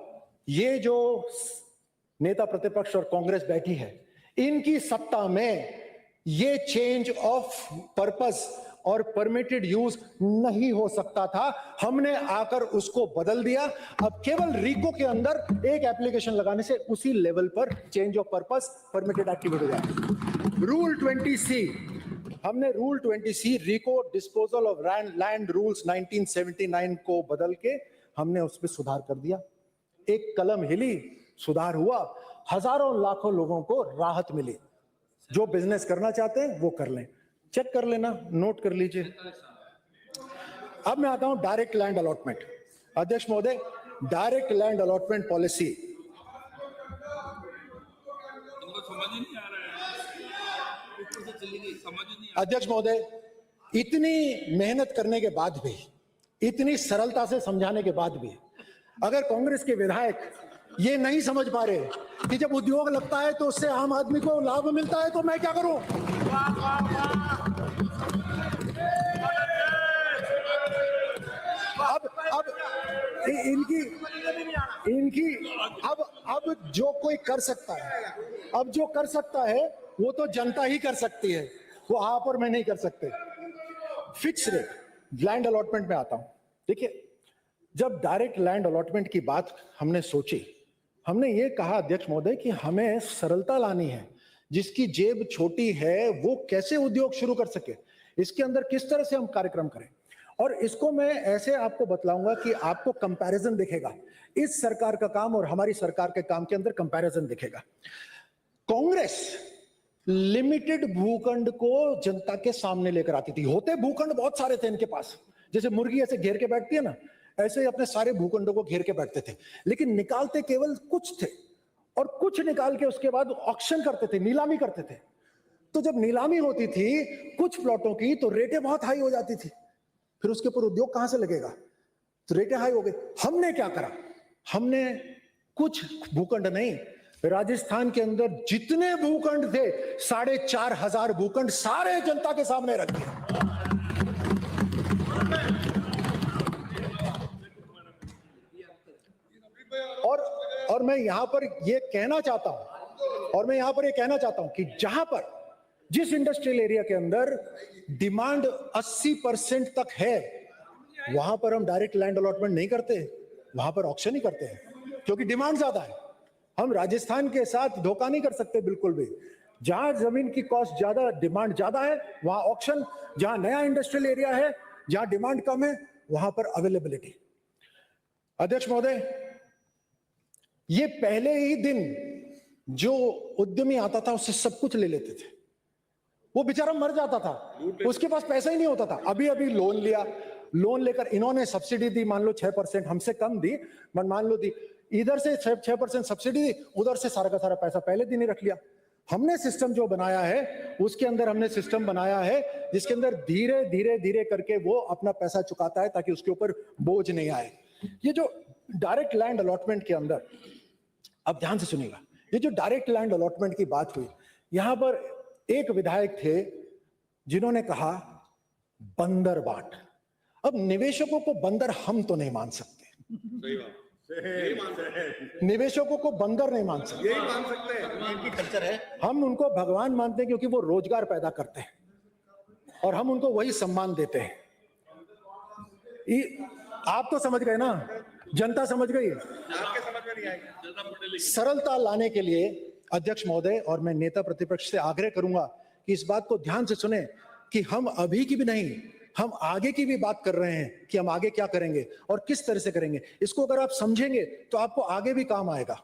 ये जो नेता प्रतिपक्ष और कांग्रेस बैठी है, इनकी सत्ता में ये चेंज ऑफ पर्पस और परमिटेड यूज नहीं हो सकता था। हमने आकर उसको बदल दिया। अब केवल रीको के अंदर एक एप्लीकेशन लगाने से उसी लेवल पर change of purpose permitted activity हो जाए। रूल 20C, हमने rule 20C RIICO disposal of land rules 1979 को बदल के हमने उसमें सुधार कर दिया। एक कलम हिली, सुधार हुआ, हजारों लाखों लोगों को राहत मिली। जो बिजनेस करना चाहते हैं वो कर लें, चेक कर लेना, नोट कर लीजिए। अब मैं आता हूं डायरेक्ट लैंड अलॉटमेंट। अध्यक्ष महोदय, डायरेक्ट लैंड अलॉटमेंट पॉलिसी, अध्यक्ष महोदय, इतनी मेहनत करने के बाद भी, इतनी सरलता से समझाने के बाद भी अगर कांग्रेस के विधायक ये नहीं समझ पा रहे कि जब उद्योग लगता है तो उससे आम आदमी को लाभ मिलता है, तो मैं क्या करूं? अब इनकी अब जो कोई कर सकता है, अब जो कर सकता है वो तो जनता ही कर सकती है, वो आप और मैं नहीं कर सकते। फिक्स रेट लैंड अलॉटमेंट में आता हूं। देखिए, जब डायरेक्ट लैंड अलॉटमेंट की बात हमने सोची, हमने ये कहा अध्यक्ष महोदय कि हमें सरलता लानी है। जिसकी जेब छोटी है वो कैसे उद्योग शुरू कर सके, इसके अंदर किस तरह से हम कार्यक्रम करें। और इसको मैं ऐसे आपको बतलाऊंगा कि आपको कंपैरिजन दिखेगा, इस सरकार का काम और हमारी सरकार के काम के अंदर कंपैरिजन दिखेगा। कांग्रेस लिमिटेड भूखंड को जनता के सामने लेकर आती थी। होते भूखंड बहुत सारे थे इनके पास, जैसे मुर्गी ऐसे घेर के बैठती है ना, ऐसे ही अपने सारे भूखंडों को घेर के बैठते थे, लेकिन निकालते केवल कुछ थे, और कुछ निकाल के उसके बाद ऑक्शन करते थे, नीलामी करते थे। तो जब नीलामी होती थी कुछ प्लॉटों की, तो रेटें बहुत हाई हो जाती थी, फिर उसके ऊपर उद्योग कहां से लगेगा, तो रेटें हाई हो गई। हमने क्या करा, हमने कुछ भूखंड नहीं, राजस्थान के अंदर जितने भूखंड थे 4,500 भूखंड सारे जनता के सामने रख दिए। और मैं यहां पर यह कहना चाहता हूं, कि जहां पर जिस इंडस्ट्रियल एरिया के अंदर डिमांड 80% तक है, वहां पर हम डायरेक्ट लैंड अलॉटमेंट नहीं करते, वहां पर ऑक्शन ही करते हैं, क्योंकि डिमांड ज्यादा है। हम राजस्थान के साथ धोखा नहीं कर सकते बिल्कुल भी। जहां जमीन की कॉस्ट ज्यादा, डिमांड ज्यादा है, वहां ऑक्शन। जहां नया इंडस्ट्रियल एरिया है, जहां डिमांड कम है, वहां पर अवेलेबिलिटी। अध्यक्ष महोदय, ये पहले ही दिन जो उद्यमी आता था उससे सब कुछ ले लेते थे, वो बेचारा मर जाता था, उसके पास पैसा ही नहीं होता था। अभी लोन लिया, लोन लेकर इन्होंने सब्सिडी दी, मान लो 6%, हमसे कम दी, मान लो दी, इधर से 6% सब्सिडी दी, उधर से सारा का सारा पैसा पहले दिन ही रख लिया। हमने सिस्टम जो बनाया है उसके अंदर हमने सिस्टम बनाया है जिसके अंदर धीरे धीरे धीरे करके वो अपना पैसा चुकाता है ताकि उसके ऊपर बोझ नहीं आए। ये जो डायरेक्ट लैंड अलॉटमेंट के अंदर, अब ध्यान से सुनिएगा, ये जो डायरेक्ट लैंड अलॉटमेंट की बात हुई, यहां पर एक विधायक थे जिन्होंने कहा बंदर बांट। अब निवेशकों को बंदर हम तो नहीं मान सकते,
सही बात,
निवेशकों को बंदर नहीं मान सकते,
यही मान सकते हैं, इनकी कल्चर है।
हम उनको भगवान मानते हैं क्योंकि वो रोजगार पैदा करते हैं और हम उनको वही सम्मान देते हैं। आप तो समझ गए ना, जनता समझ गई।
आपके समझ में नहीं आएगा।
सरलता लाने के लिए अध्यक्ष महोदय और मैं नेता प्रतिपक्ष से आग्रह करूंगा कि इस बात को ध्यान से सुने कि हम अभी की भी नहीं, हम आगे की भी बात कर रहे हैं कि हम आगे क्या करेंगे और किस तरह से करेंगे। इसको अगर आप समझेंगे तो आपको आगे भी काम आएगा।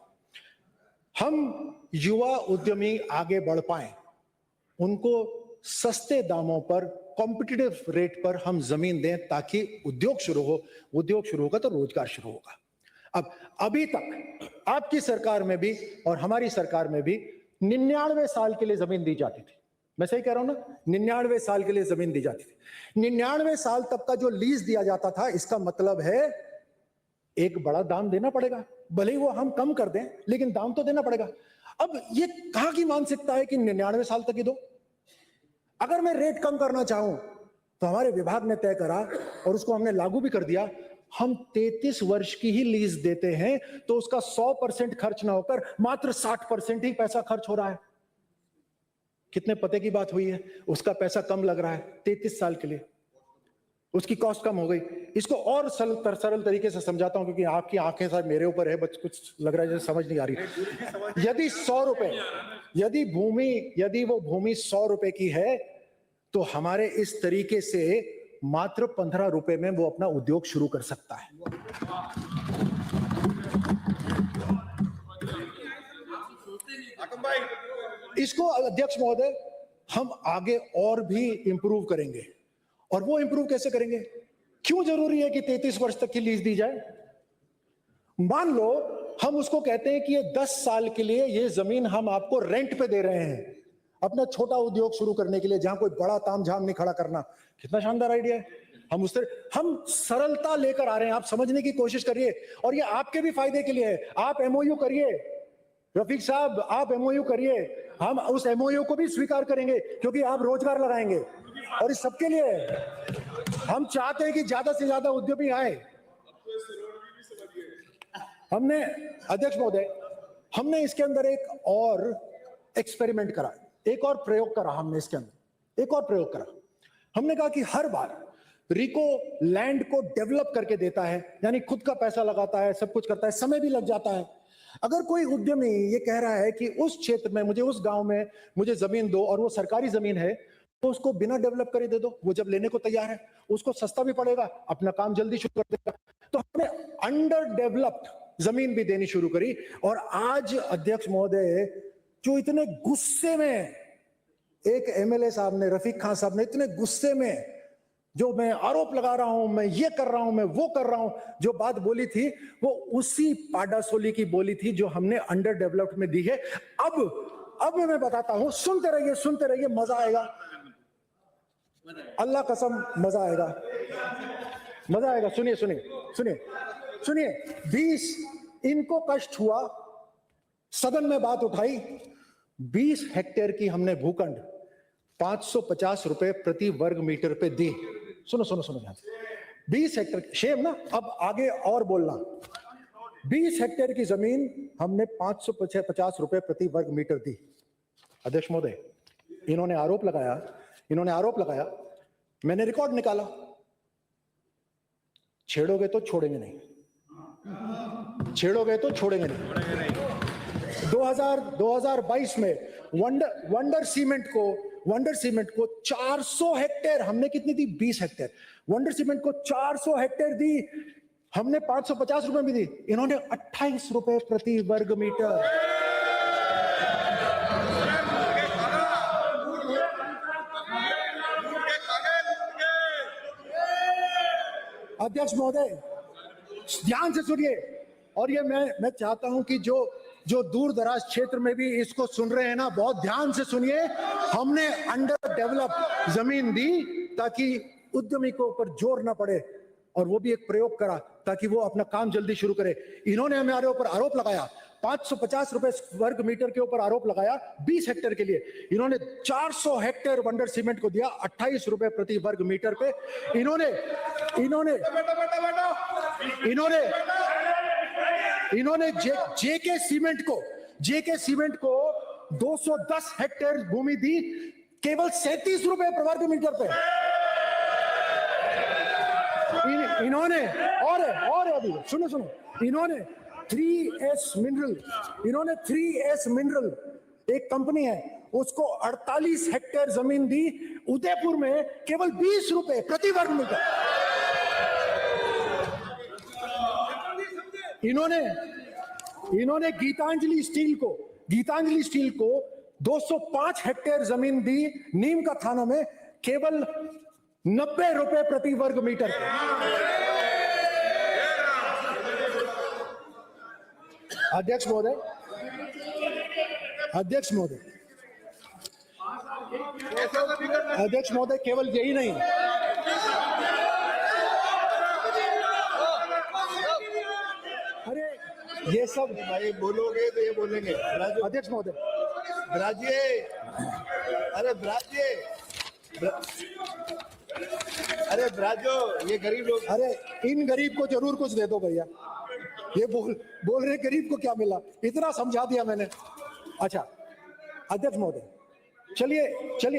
हम युवा उद्यमी आगे बढ़ पाए, उनको सस्ते दामों पर, कॉम्पिटिटिव रेट पर हम जमीन दें ताकि उद्योग शुरू हो। उद्योग शुरू होगा तो रोजगार शुरू होगा। अब अभी तक आपकी सरकार में भी और हमारी सरकार में भी 99 साल के लिए जमीन दी जाती थी। मैं सही कह रहा हूं ना? 99 साल के लिए जमीन दी जाती थी। 99 साल तक का जो लीज दिया जाता था, इसका मतलब है एक बड़ा दाम देना पड़ेगा, भले ही वो हम कम कर दें लेकिन दाम तो देना पड़ेगा। अब ये कहां की मानसिकता है कि 99 साल तक ही दो। अगर मैं रेट कम करना चाहूं तो हमारे विभाग ने तय करा और उसको हमने लागू भी कर दिया, हम 33 वर्ष की ही लीज देते हैं तो उसका 100% खर्च ना होकर मात्र 60% ही पैसा खर्च हो रहा है। कितने पते की बात हुई है, उसका पैसा कम लग रहा है 33 साल के लिए, उसकी कॉस्ट कम हो गई। इसको और सरल तरीके से समझाता हूं क्योंकि आपकी आंखें साथ मेरे ऊपर है, बस कुछ लग रहा है जैसे समझ नहीं आ रही। यदि 100 रुपए, यदि वो भूमि 100 रुपए की है तो हमारे इस तरीके से मात्र 15 रुपए में वो अपना उद्योग शुरू कर सकता है। इसको अध्यक्ष महोदय हम आगे और भी इंप्रूव करेंगे। और वो इंप्रूव कैसे करेंगे? क्यों जरूरी है कि 33 वर्ष तक की लीज दी जाए? मान लो हम उसको कहते हैं कि ये 10 साल के लिए ये जमीन हम आपको रेंट पे दे रहे हैं अपना छोटा उद्योग शुरू करने के लिए, जहां कोई बड़ा तामझाम नहीं खड़ा करना। कितना शानदार आइडिया है। हम सरलता लेकर आ रहे हैं, आप समझने की कोशिश करिए और ये आपके भी फायदे के लिए है। आप एमओयू करिए, रफीक साहब आप एमओयू करिए, हम उस एमओयू को भी स्वीकार करेंगे क्योंकि आप रोजगार लगाएंगे और इस सबके लिए हम चाहते हैं कि ज्यादा से ज्यादा उद्यमी आए। हमने अध्यक्ष महोदय, हमने इसके अंदर एक और एक्सपेरिमेंट करा, एक और प्रयोग करा। हमने इसके अंदर एक और प्रयोग करा। हमने कहा कि हर बार रिको लैंड को डेवलप करके देता है, यानी खुद का पैसा लगाता है, सब कुछ करता है, समय भी लग जाता है। अगर कोई उद्यमी ये कह रहा है कि उस क्षेत्र में मुझे, उस गांव में मुझे जमीन दो और वो सरकारी जमीन है, तो उसको बिना डेवलप करे दे दो, वो जब लेने को तैयार है उसको सस्ता भी पड़ेगा, अपना काम जल्दी शुरू कर देगा। तो हमने अंडर डेवलप्ड जमीन भी देनी शुरू करी। और आज अध्यक्ष महोदय, जो इतने गुस्से में एक एमएलए साहब ने, रफीक खान साहब ने, इतने गुस्से में जो मैं आरोप लगा रहा हूं, मैं ये कर रहा हूं, मैं वो कर रहा हूं, जो बात बोली थी वो उसी पाडासोली की बोली थी जो हमने अंडर डेवलप्ड में दी है। अब मैं बताता हूं, सुनते रहिए, मजा आएगा, अल्लाह कसम मजा आएगा। सुनिए 20 इनको कष्ट हुआ, सदन में बात उठाई, 20 हेक्टेयर की हमने भूखंड 550 रुपए प्रति वर्ग मीटर पे दी। सुनो ध्यान से, 20 हेक्टेयर, शेम ना, अब आगे और बोलना। 20 हेक्टेयर की जमीन हमने 550 रुपए प्रति वर्ग मीटर दी। अध्यक्ष महोदय, इन्होंने आरोप लगाया, मैंने रिकॉर्ड निकाला, छेड़ोगे तो छोड़ेंगे नहीं। 2022 में वंडर सीमेंट को 400 हेक्टेयर, हमने कितनी दी? 20 हेक्टेयर। वंडर सीमेंट को 400 हेक्टेयर दी, हमने 550 रुपए में दी, इन्होंने 28 रुपए प्रति वर्ग मीटर। अध्यक्ष महोदय ध्यान से सुनिए, और ये मैं चाहता हूं कि जो जो दूर दराज क्षेत्र में भी इसको सुन रहे हैं ना, बहुत ध्यान से सुनिए। हमने अंडर डेवलप जमीन दी ताकि उद्यमी को ऊपर जोर ना पड़े, और वो भी एक प्रयोग करा ताकि वो अपना काम जल्दी शुरू करे। इन्होंने हमारे ऊपर आरोप लगाया, 550 रुपए वर्ग मीटर के ऊपर आरोप लगाया 20 हेक्टेयर के लिए। इन्होंने 400 हेक्टेयर वंडर सीमेंट को दिया 28 रुपए प्रति वर्ग मीटर पे। इन्होंने इन्होंने इन्होंने इन्होंने जेके सीमेंट को 210 हेक्टेयर भूमि दी केवल 37 रुपए प्रति वर्ग मीटर पे। इन्होंने और अभी सुनो, इन्होंने 3S मिनरल एक कंपनी है, उसको 48 हेक्टेयर जमीन दी उदयपुर में केवल 20 रुपए प्रति वर्ग मीटर। इन्होंने गीतांजलि स्टील को 205 हेक्टेयर जमीन दी नीम का थाना में केवल 90 रुपए प्रति वर्ग मीटर। अध्यक्ष महोदय, केवल यही नहीं, अरे ये सब
भाई बोलोगे तो ये बोलेंगे।
अध्यक्ष महोदय,
अरे ब्राजो, ये गरीब लोग,
अरे इन गरीब को जरूर कुछ दे दो भैया। ये बोल रहे गरीब को क्या मिला, इतना समझा दिया मैंने। अच्छा अध्यक्ष महोदय, चलिए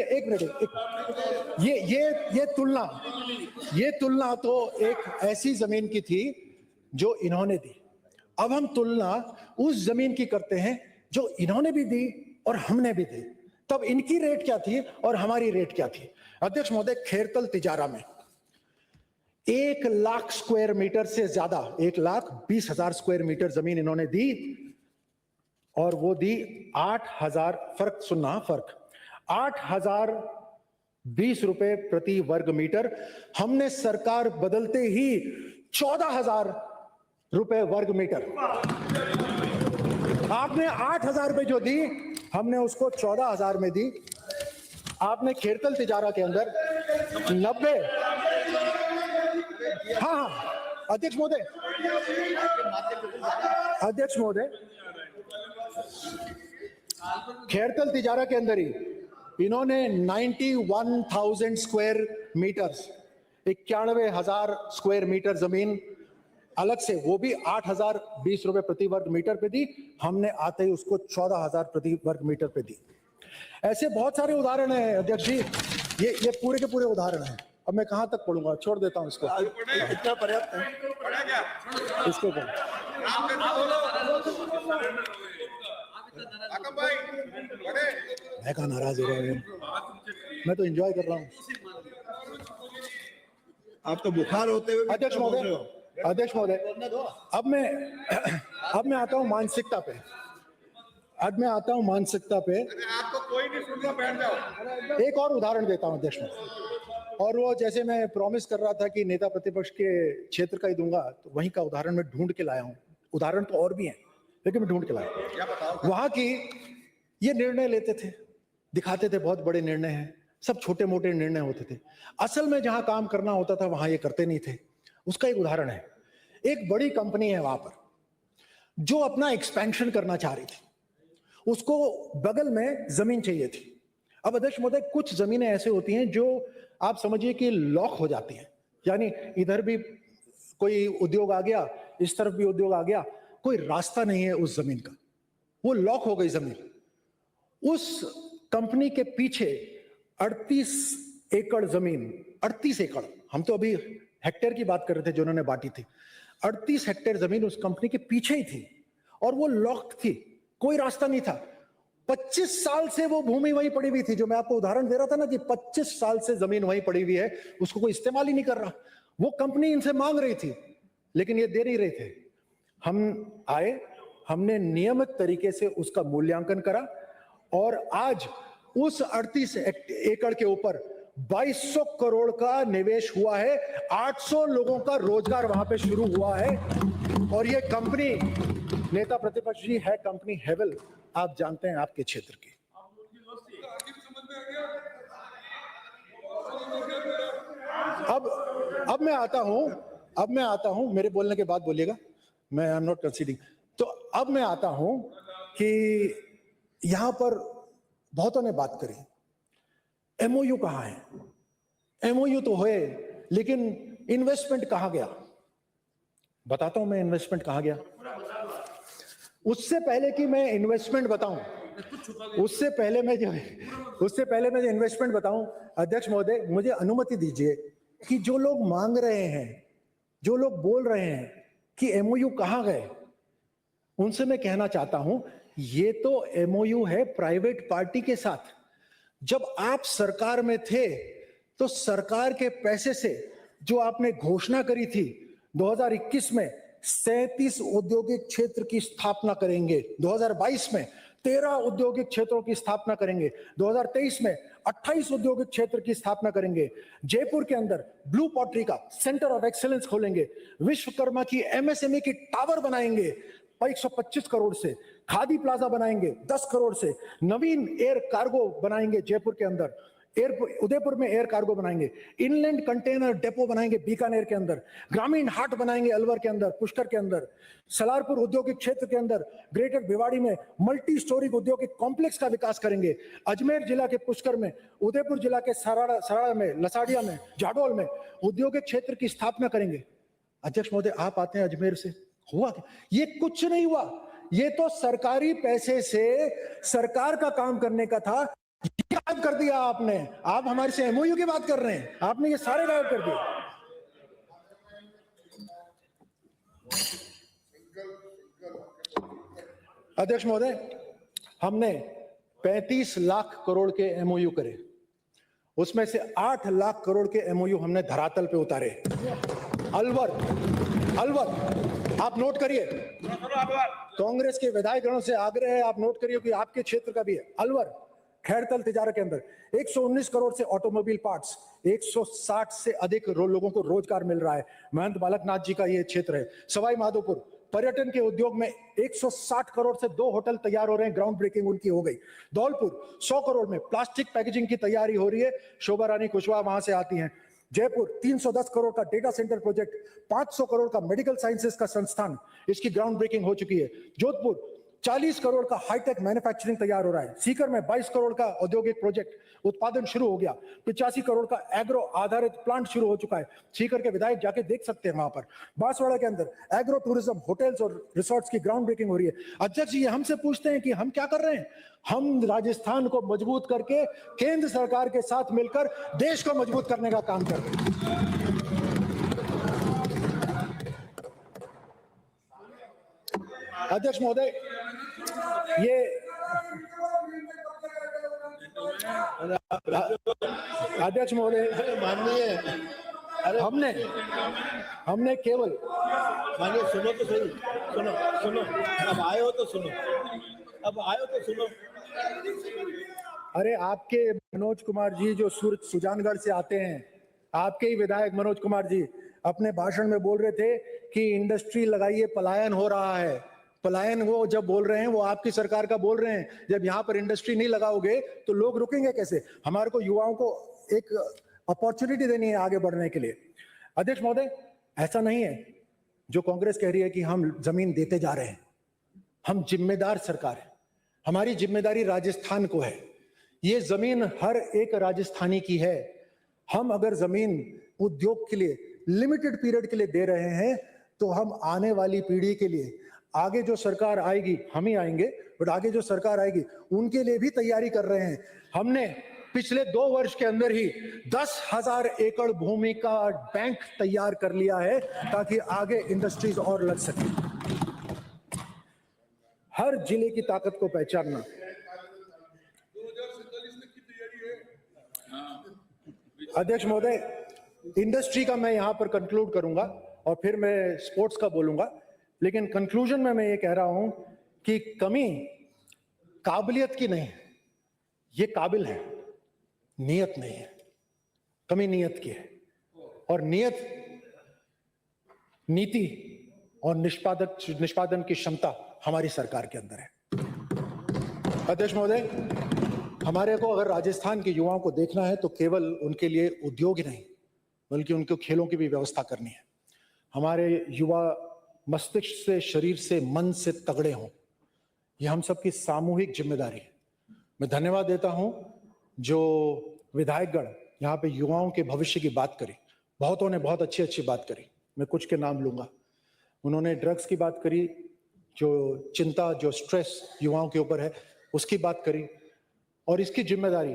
एक मिनट। ये तुलना तो एक ऐसी जमीन की थी जो इन्होंने दी। अब हम तुलना उस जमीन की करते हैं जो इन्होंने भी दी और हमने भी दी। तब इनकी रेट क्या थी और हमारी रेट क्या थी। अध्यक्ष महोदय, खेरतल तिजारा में 1 लाख स्क्वायर मीटर से ज्यादा, 1,20,000 स्क्वायर मीटर जमीन इन्होंने दी, और वो दी 8,000 फर्क 8,020 रुपए प्रति वर्ग मीटर। हमने सरकार बदलते ही 14,000 रुपए वर्ग मीटर। आपने 8,000 रुपए जो दी, हमने उसको 14,000 में दी। आपने खेरतल तिजारा के अंदर 90। हाँ, अध्यक्ष महोदय, खेरतल तिजारा के अंदर ही इन्होंने 91,000 स्क्वायर मीटर्स, 91,000 स्क्वायर मीटर जमीन अलग से, वो भी 8,020 रुपए प्रति वर्ग मीटर पे दी। हमने आते ही उसको 14,000 प्रति वर्ग मीटर पे दी। ऐसे बहुत सारे उदाहरण हैं अध्यक्ष जी, ये पूरे के पूरे उदाहरण हैं। अब मैं कहां तक पढ़ूंगा, छोड़ देता हूं इसको, इतना पर्याप्त है। इसको मैं कहा नाराज हो रहा हूं, मैं तो एंजॉय कर रहा हूं।
आप तो बुखार होते हुए।
अध्यक्ष महोदय, अब मैं आता हूं मानसिकता पे।
आपको कोई नहीं सुन रहा, बैठ जाओ।
एक और उदाहरण देता हूं अध्यक्ष महोदय, और वो जैसे मैं प्रॉमिस कर रहा था कि नेता प्रतिपक्ष के क्षेत्र का ही दूंगा, तो वहीं का उदाहरण मैं ढूंढ के लाया हूं। उदाहरण तो और भी हैं, लेकिन मैं ढूंढ के लाया। वहां की ये निर्णय लेते थे, दिखाते थे बहुत बड़े निर्णय हैं, सब छोटे मोटे निर्णय होते थे। असल में जहां काम करना होता था वहां ये करते नहीं थे। उसका एक उदाहरण है, एक बड़ी कंपनी है वहां पर जो अपना एक्सपेंशन करना चाह रही थी, उसको बगल में जमीन चाहिए थी। अब अध्यक्ष महोदय, कुछ जमीनें ऐसे होती हैं जो आप समझिए कि लॉक हो जाती है, यानी इधर भी कोई उद्योग आ गया, इस तरफ भी उद्योग आ गया, कोई रास्ता नहीं है उस जमीन का, वो लॉक हो गई जमीन। उस कंपनी के पीछे 38 एकड़ जमीन, 38 एकड़, हम तो अभी हेक्टेयर की बात कर रहे थे जो उन्होंने बांटी थी, 38 हेक्टेयर जमीन उस कंपनी के पीछे ही थी, और वो लॉक थी, कोई रास्ता नहीं था। 25 साल से वो भूमि वहीं पड़ी हुई थी, जो मैं आपको उदाहरण दे रहा था ना कि 25 साल से जमीन वहीं पड़ी हुई है, उसको कोई इस्तेमाल ही नहीं कर रहा। वो कंपनी इनसे मांग रही थी, लेकिन ये दे नहीं रहे थे। हम आए, हमने नियमित तरीके से उसका मूल्यांकन करा, और आज उस 38 एकड़ के ऊपर 2200 करोड़ का निवेश हुआ है, 800 लोगों का रोजगार वहां पे शुरू हुआ है, और ये कंपनी नेता प्रतिपक्ष जी है कंपनी हेवल, आप जानते हैं आपके क्षेत्र की। अब मैं आता हूं, मेरे बोलने के बाद बोलिएगा, मैं आई एम नॉट कंसीडिंग। तो अब मैं आता हूं कि यहां पर बहुतों ने बात करी, एमओयू कहां है? एमओयू तो है, लेकिन इन्वेस्टमेंट कहां गया? बताता हूं मैं इन्वेस्टमेंट कहां गया। उससे पहले कि मैं इन्वेस्टमेंट बताऊं, उससे पहले मैं जो इन्वेस्टमेंट बताऊं, अध्यक्ष महोदय मुझे अनुमति दीजिए कि जो लोग मांग रहे हैं, जो लोग बोल रहे हैं कि एमओयू कहां गए, उनसे मैं कहना चाहता हूं, ये तो एमओयू है प्राइवेट पार्टी के साथ। जब आप सरकार में थे तो सरकार के पैसे से जो आपने घोषणा करी थी 2021 में 37 औद्योगिक क्षेत्र की स्थापना करेंगे, 2022 में 13 औद्योगिक क्षेत्रों की स्थापना करेंगे, 2023 में 28 औद्योगिक क्षेत्र की स्थापना करेंगे, जयपुर के अंदर ब्लू पॉटरी का सेंटर ऑफ एक्सीलेंस खोलेंगे, विश्वकर्मा की एमएसएमई की टावर बनाएंगे 125 करोड़ से, खादी प्लाजा बनाएंगे 10 करोड़ से, नवीन एयर कार्गो बनाएंगे जयपुर के अंदर, उदयपुर में एयर कार्गो बनाएंगे, इनलैंड कंटेनर डेपो बनाएंगे बीकानेर के अंदर, ग्रामीण हाट बनाएंगे अलवर के अंदर, पुष्कर के अंदर, सलारपुर औद्योगिक क्षेत्र के अंदर ग्रेटर भिवाड़ी में मल्टी स्टोरी औद्योगिक कॉम्प्लेक्स का विकास करेंगे, अजमेर जिला के पुष्कर में, उदयपुर जिला के सराड़ा में, लसाड़िया में, जाडौल में औद्योगिक क्षेत्र की स्थापना करेंगे। अध्यक्ष महोदय आप आते हैं अजमेर से, हुआ क्या? ये कुछ नहीं हुआ, ये तो सरकारी पैसे से सरकार का काम करने का था, ये गायब कर दिया आपने। आप हमारे से एमओयू की बात कर रहे हैं, आपने ये सारे गायब कर दिए। अध्यक्ष महोदय हमने 35 लाख करोड़ के एमओयू करे, उसमें से 8 लाख करोड़ के एमओयू हमने धरातल पे उतारे। अलवर आप नोट करिए, कांग्रेस के विधायकगणों से आग्रह है, आप नोट करिए कि आपके क्षेत्र का भी है। अलवर खैरतल तिजारा के अंदर 119 करोड़ से ऑटोमोबाइल पार्ट्स, 160 से अधिक लोगों को रोजगार मिल रहा है। महंत बालकनाथ जी का ये क्षेत्र है। सवाई माधोपुर पर्यटन के उद्योग में 160 करोड़ से 2 होटल तैयार हो रहे हैं, ग्राउंड ब्रेकिंग उनकी हो गई। धौलपुर 100 करोड़ में प्लास्टिक पैकेजिंग की तैयारी हो रही है, शोभा रानी कुशवाहा वहां से आती हैं। जयपुर 310 करोड़ का डेटा सेंटर प्रोजेक्ट, 500 करोड़ का मेडिकल साइंसेस का संस्थान, इसकी ग्राउंड ब्रेकिंग हो चुकी है। जोधपुर 40 करोड़ का हाईटेक मैन्युफैक्चरिंग तैयार हो रहा है। सीकर में 22 करोड़ का औद्योगिक प्रोजेक्ट उत्पादन शुरू हो गया। 85 करोड़ का एग्रो आधारित प्लांट शुरू हो चुका है। सीकर के विधायक जाके देख सकते हैं वहां पर। बांसवाड़ा के अंदर एग्रो टूरिज्म, होटल्स और रिसोर्ट्स की ग्राउंड ब्रेकिंग हो रही है। अध्यक्ष जी हमसे पूछते हैं कि हम क्या कर रहे हैं? हम राजस्थान को मजबूत करके केंद्र सरकार के साथ मिलकर देश को मजबूत करने का काम कर रहे हैं। अध्यक्ष महोदय ये अध्यक्ष महोदय माननीय, हमने केवल
मानिए सुनो तो सही, सुनो अब आए हो तो सुनो।
अरे आपके मनोज कुमार जी जो सुजानगढ़ से आते हैं, आपके ही विधायक मनोज कुमार जी अपने भाषण में बोल रहे थे कि इंडस्ट्री लगाइए, पलायन हो रहा है। पलायन वो जब बोल रहे हैं वो आपकी सरकार का बोल रहे हैं। जब यहाँ पर इंडस्ट्री नहीं लगाओगे तो लोग रुकेंगे कैसे? हमारे को युवाओं को एक अपॉर्चुनिटी देनी है आगे बढ़ने के लिए। अध्यक्ष महोदय ऐसा नहीं है जो कांग्रेस कह रही है कि हम जमीन देते जा रहे हैं। हम जिम्मेदार सरकार है, हमारी जिम्मेदारी राजस्थान को है। ये जमीन हर एक राजस्थानी की है। हम अगर जमीन उद्योग के लिए लिमिटेड पीरियड के लिए दे रहे हैं तो हम आने वाली पीढ़ी के लिए, आगे जो सरकार आएगी, हम ही आएंगे बट आगे जो सरकार आएगी उनके लिए भी तैयारी कर रहे हैं। हमने पिछले 2 वर्ष के अंदर ही 10,000 एकड़ भूमि का बैंक तैयार कर लिया है ताकि आगे इंडस्ट्रीज और लग सके। हर जिले की ताकत को पहचानना। अध्यक्ष महोदय इंडस्ट्री का मैं यहां पर कंक्लूड करूंगा और फिर मैं स्पोर्ट्स का बोलूंगा, लेकिन कंक्लूजन में मैं ये कह रहा हूं कि कमी काबिलियत की नहीं, ये काबिल है, नियत नहीं है। कमी नियत की है और नियत नीति और निष्पादन की क्षमता हमारी सरकार के अंदर है। अध्यक्ष महोदय, हमारे को अगर राजस्थान के युवाओं को देखना है तो केवल उनके लिए उद्योग ही नहीं बल्कि उनको खेलों की भी व्यवस्था करनी है। हमारे युवा मस्तिष्क से, शरीर से, मन से तगड़े हों, ये हम सबकी सामूहिक जिम्मेदारी है। मैं धन्यवाद देता हूं जो विधायकगण यहाँ पे युवाओं के भविष्य की बात करी, बहुतों ने बहुत अच्छी अच्छी बात करी, मैं कुछ के नाम लूंगा। उन्होंने ड्रग्स की बात करी, जो चिंता, जो स्ट्रेस युवाओं के ऊपर है उसकी बात करी, और इसकी जिम्मेदारी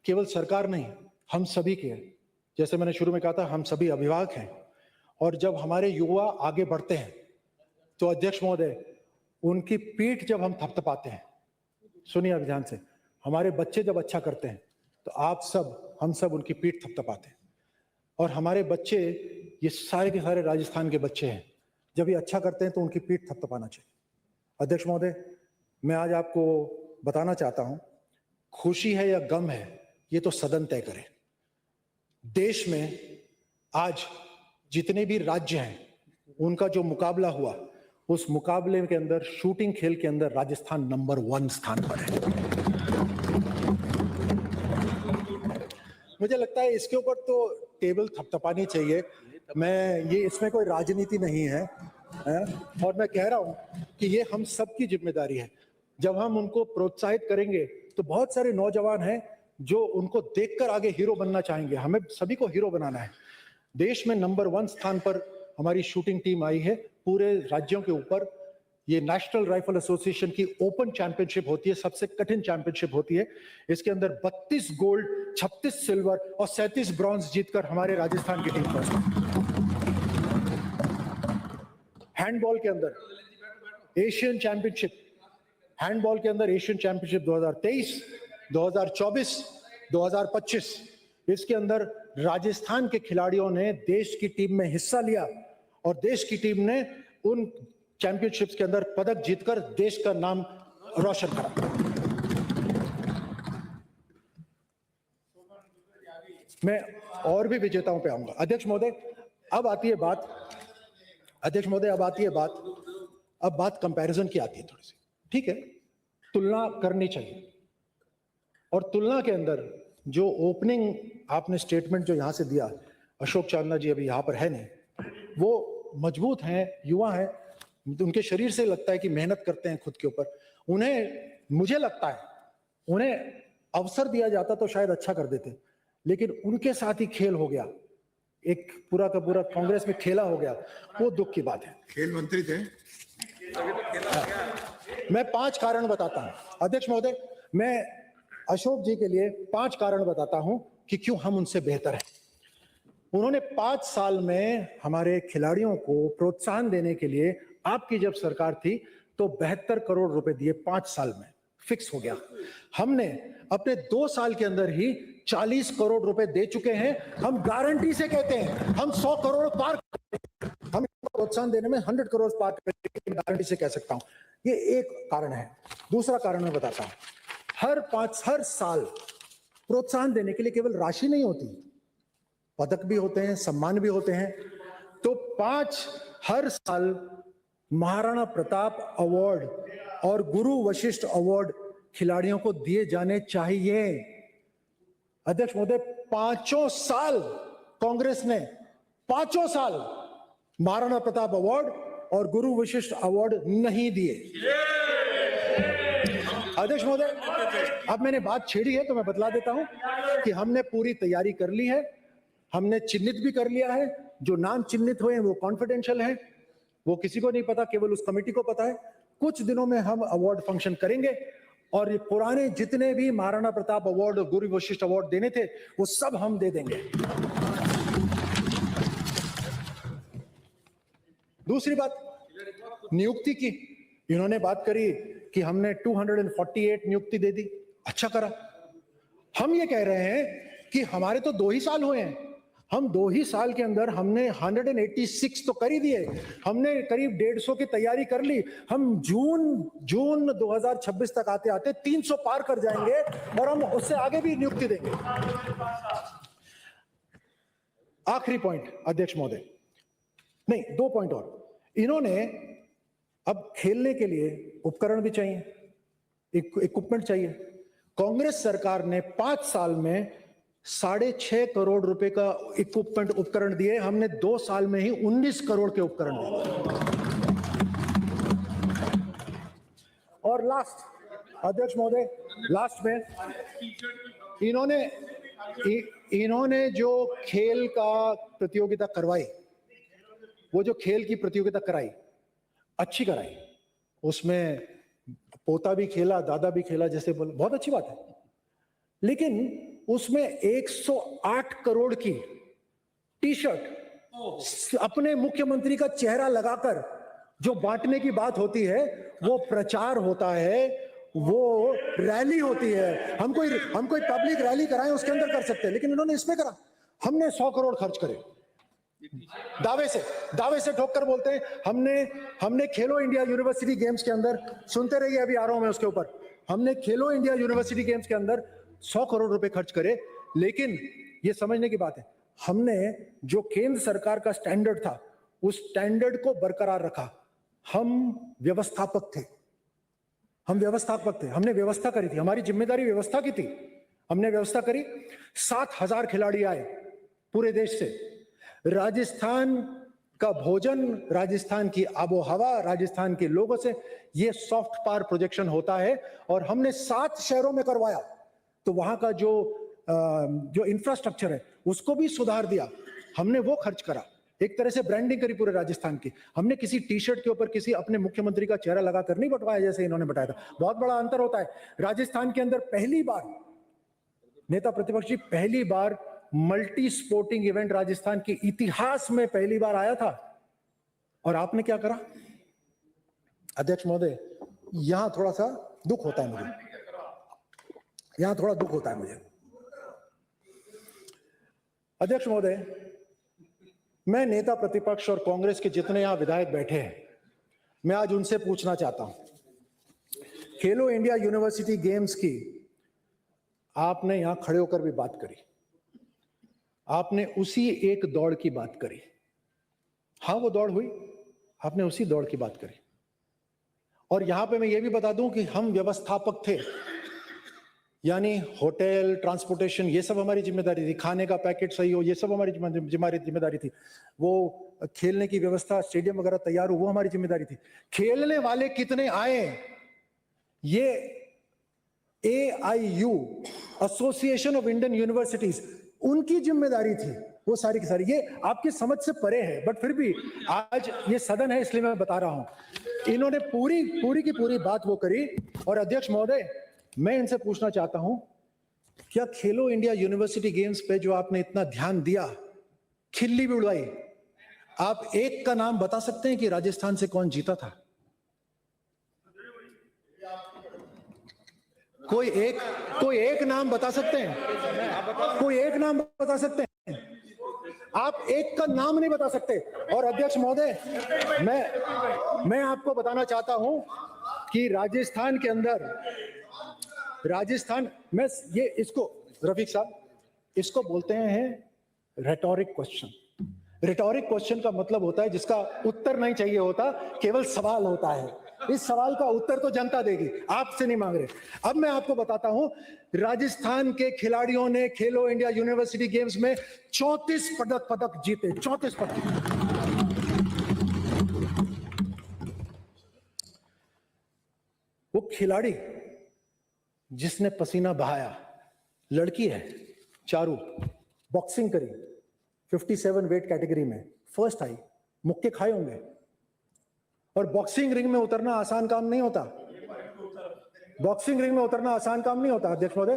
केवल सरकार नहीं, हम सभी की है। जैसे मैंने शुरू में कहा था, हम सभी अभिभावक हैं, और जब हमारे युवा आगे बढ़ते हैं तो अध्यक्ष महोदय, उनकी पीठ जब हम थपथपाते हैं, सुनिए अब ध्यान से, हमारे बच्चे जब अच्छा करते हैं तो आप सब, हम सब उनकी पीठ थपथपाते हैं। और हमारे बच्चे, ये सारे के सारे राजस्थान के बच्चे हैं, जब ये अच्छा करते हैं तो उनकी पीठ थपथपाना चाहिए। अध्यक्ष महोदय, मैं आज आपको बताना चाहता हूं, खुशी है या गम है ये तो सदन तय करे। देश में आज जितने भी राज्य हैं उनका जो मुकाबला हुआ, उस मुकाबले के अंदर, शूटिंग खेल के अंदर राजस्थान नंबर 1 स्थान पर है। मुझे लगता है इसके ऊपर तो टेबल थपथपानी चाहिए। इसमें कोई राजनीति नहीं है, और मैं कह रहा हूं कि ये हम सबकी जिम्मेदारी है। जब हम उनको प्रोत्साहित करेंगे तो बहुत सारे नौजवान हैं जो उनको देखकर आगे हीरो बनना चाहेंगे। हमें सभी को हीरो बनाना है। देश में नंबर 1 स्थान पर हमारी शूटिंग टीम आई है पूरे राज्यों के ऊपर। ये नेशनल राइफल एसोसिएशन की ओपन चैंपियनशिप होती है, सबसे कठिन चैंपियनशिप होती है। इसके अंदर 32 गोल्ड, 36 सिल्वर और 37 ब्रॉन्ज जीतकर हमारे राजस्थान की टीम पहुंची। हैंडबॉल के अंदर एशियन चैंपियनशिप, हैंडबॉल के अंदर एशियन चैंपियनशिप 2023, 2024, 2025, इसके अंदर राजस्थान के खिलाड़ियों ने देश की टीम में हिस्सा लिया और देश की टीम ने उन चैंपियनशिप्स के अंदर पदक जीतकर देश का नाम रोशन करा। मैं और भी विजेताओं पे आऊंगा। अध्यक्ष महोदय, अब आती है बात, अब बात कंपैरिजन की आती है थोड़ी सी। ठीक है, तुलना करनी चाहिए, और तुलना के अंदर जो ओपनिंग आपने स्टेटमेंट जो यहां से दिया, अशोक चांदना जी अभी यहां पर है नहीं, वो मजबूत हैं, युवा हैं, उनके शरीर से लगता है कि मेहनत करते हैं खुद के ऊपर। उन्हें, मुझे लगता है उन्हें अवसर दिया जाता तो शायद अच्छा कर देते, लेकिन उनके साथ ही खेल हो गया, एक पूरा का पूरा कांग्रेस में खेला हो गया, वो दुख की बात है।
खेल मंत्री थे।
मैं 5 कारण बताता हूं अध्यक्ष महोदय, मैं अशोक जी के लिए 5 कारण बताता हूं कि क्यों हम उनसे बेहतर हैं। उन्होंने 5 साल में हमारे खिलाड़ियों को प्रोत्साहन देने के लिए, आपकी जब सरकार थी तो 72 करोड़ रुपए दिए 5 साल में, फिक्स हो गया। हमने अपने 2 साल के अंदर ही 40 करोड़ रुपए दे चुके हैं। हम गारंटी से कहते हैं हम 100 करोड़ पार, हम प्रोत्साहन देने में 100 करोड़ पार करके गारंटी से कह सकता हूं। ये एक कारण है। दूसरा कारण मैं बताता हूं, हर साल प्रोत्साहन देने के लिए केवल राशि नहीं होती, पदक भी होते हैं, सम्मान भी होते हैं। तो हर साल महाराणा प्रताप अवार्ड और गुरु वशिष्ठ अवार्ड खिलाड़ियों को दिए जाने चाहिए। अध्यक्ष महोदय, 5 साल कांग्रेस ने 5 साल महाराणा प्रताप अवार्ड और गुरु वशिष्ठ अवार्ड नहीं दिए। अध्यक्ष महोदय, अब मैंने बात छेड़ी है तो मैं बतला देता हूं कि हमने पूरी तैयारी कर ली है, हमने चिन्हित भी कर लिया है। जो नाम चिन्हित हुए हैं वो कॉन्फिडेंशियल है, वो किसी को नहीं पता, केवल उस कमेटी को पता है। कुछ दिनों में हम अवार्ड फंक्शन करेंगे और ये पुराने जितने भी महाराणा प्रताप अवार्ड और गुरु वशिष्ठ अवार्ड देने थे वो सब हम दे देंगे। दूसरी बात, नियुक्ति की। इन्होंने बात करी कि हमने 248 नियुक्ति दे दी, अच्छा करा। हम ये कह रहे हैं कि हमारे तो 2 ही साल हुए हैं, हम 2 ही साल के अंदर हमने 186 तो कर ही दिए, हमने करीब 150 की तैयारी कर ली। हम जून 2026 तक आते आते 300 पार कर जाएंगे और हम उससे आगे भी नियुक्ति देंगे। आखिरी पॉइंट अध्यक्ष महोदय, नहीं 2 पॉइंट और। इन्होंने अब खेलने के लिए उपकरण भी चाहिए, इक्विपमेंट चाहिए। कांग्रेस सरकार ने 5 साल में 6.5 करोड़ रुपए का इक्विपमेंट उपकरण दिए, हमने 2 साल में ही 19 करोड़ के उपकरण दिए। और लास्ट अध्यक्ष महोदय, लास्ट में इन्होंने जो खेल का प्रतियोगिता करवाई, वो जो खेल की प्रतियोगिता कराई, अच्छी कराई, उसमें पोता भी खेला, दादा भी खेला, जैसे बोल, बहुत अच्छी बात है। लेकिन उसमें 108 करोड़ की टी शर्ट अपने मुख्यमंत्री का चेहरा लगाकर जो बांटने की बात होती है, वो प्रचार होता है, वो रैली होती है। हम कोई पब्लिक रैली कराएं उसके अंदर कर सकते हैं, लेकिन इन्होंने इसमें करा। हमने 100 करोड़ खर्च करे, दावे से ठोक कर बोलते हैं हमने खेलो इंडिया यूनिवर्सिटी गेम्स के अंदर, सुनते रहिए, अभी आ रहा हूं मैं उसके ऊपर, हमने खेलो इंडिया यूनिवर्सिटी गेम्स के अंदर 100 करोड़ रुपए खर्च करे। लेकिन ये समझने की बात है, हमने जो केंद्र सरकार का स्टैंडर्ड था, उस स्टैंडर्ड को बरकरार रखा। हम व्यवस्थापक थे, हमने व्यवस्था करी थी, हमारी जिम्मेदारी व्यवस्था की थी, हमने व्यवस्था करी। 7,000 खिलाड़ी आए पूरे देश से। राजस्थान का भोजन, राजस्थान की आबोहवा, राजस्थान के लोगों से ये सॉफ्ट पावर प्रोजेक्शन होता है, और हमने 7 शहरों में करवाया। तो वहां का जो इंफ्रास्ट्रक्चर है उसको भी सुधार दिया, हमने वो खर्च करा, एक तरह से ब्रांडिंग करी पूरे राजस्थान की। हमने किसी टी शर्ट के ऊपर किसी अपने मुख्यमंत्री का चेहरा लगाकर नहीं बंटवाया जैसे इन्होंने बताया था। बहुत बड़ा अंतर होता है। राजस्थान के अंदर पहली बार, नेता प्रतिपक्ष जी, पहली बार मल्टी स्पोर्टिंग इवेंट राजस्थान के इतिहास में पहली बार आया था। और आपने क्या करा? अध्यक्ष महोदय, यहां थोड़ा सा दुख होता है मुझे, अध्यक्ष महोदय, मैं नेता प्रतिपक्ष और कांग्रेस के जितने यहां विधायक बैठे हैं, मैं आज उनसे पूछना चाहता हूं, खेलो इंडिया यूनिवर्सिटी गेम्स की आपने यहां खड़े होकर भी बात करी, आपने उसी एक दौड़ की बात करी। हां, वो दौड़ हुई, आपने उसी दौड़ की बात करी। और यहां पे मैं ये भी बता दूं कि हम व्यवस्थापक थे, यानी होटल, ट्रांसपोर्टेशन, ये सब हमारी जिम्मेदारी थी। खाने का पैकेट सही हो, ये सब हमारी जिम्मेदारी थी। वो खेलने की व्यवस्था, स्टेडियम वगैरह तैयार हो, वो हमारी जिम्मेदारी थी। खेलने वाले कितने आए, ये AIU, association of Indian universities, उनकी जिम्मेदारी थी। वो सारी की सारी, ये आपकी समझ से परे है, बट फिर भी आज ये सदन है इसलिए मैं बता रहा हूं। इन्होंने पूरी की पूरी बात वो करी। और अध्यक्ष महोदय, मैं इनसे पूछना चाहता हूं, क्या खेलो इंडिया यूनिवर्सिटी गेम्स पे जो आपने इतना ध्यान दिया, खिल्ली भी उड़वाई, आप एक का नाम बता सकते हैं कि राजस्थान से कौन जीता था? कोई एक नाम बता सकते हैं? कोई एक नाम बता सकते हैं? आप एक का नाम नहीं बता सकते। और अध्यक्ष महोदय, मैं आपको बताना चाहता हूं कि राजस्थान के अंदर, में ये, इसको रफीक साहब, इसको बोलते हैं रेटोरिक क्वेश्चन। रेटोरिक क्वेश्चन का मतलब होता है जिसका उत्तर नहीं चाहिए होता, केवल सवाल होता है। इस सवाल का उत्तर तो जनता देगी, आपसे नहीं मांग रहे। अब मैं आपको बताता हूं, राजस्थान के खिलाड़ियों ने खेलो इंडिया यूनिवर्सिटी गेम्स में 34 पदक जीते, 34 पदक। वो खिलाड़ी जिसने पसीना बहाया, लड़की है, चारू, बॉक्सिंग करी, 57 वेट कैटेगरी में फर्स्ट आई, मुक्के खाए होंगे। और बॉक्सिंग रिंग में उतरना आसान काम नहीं होता, अध्यक्ष महोदय।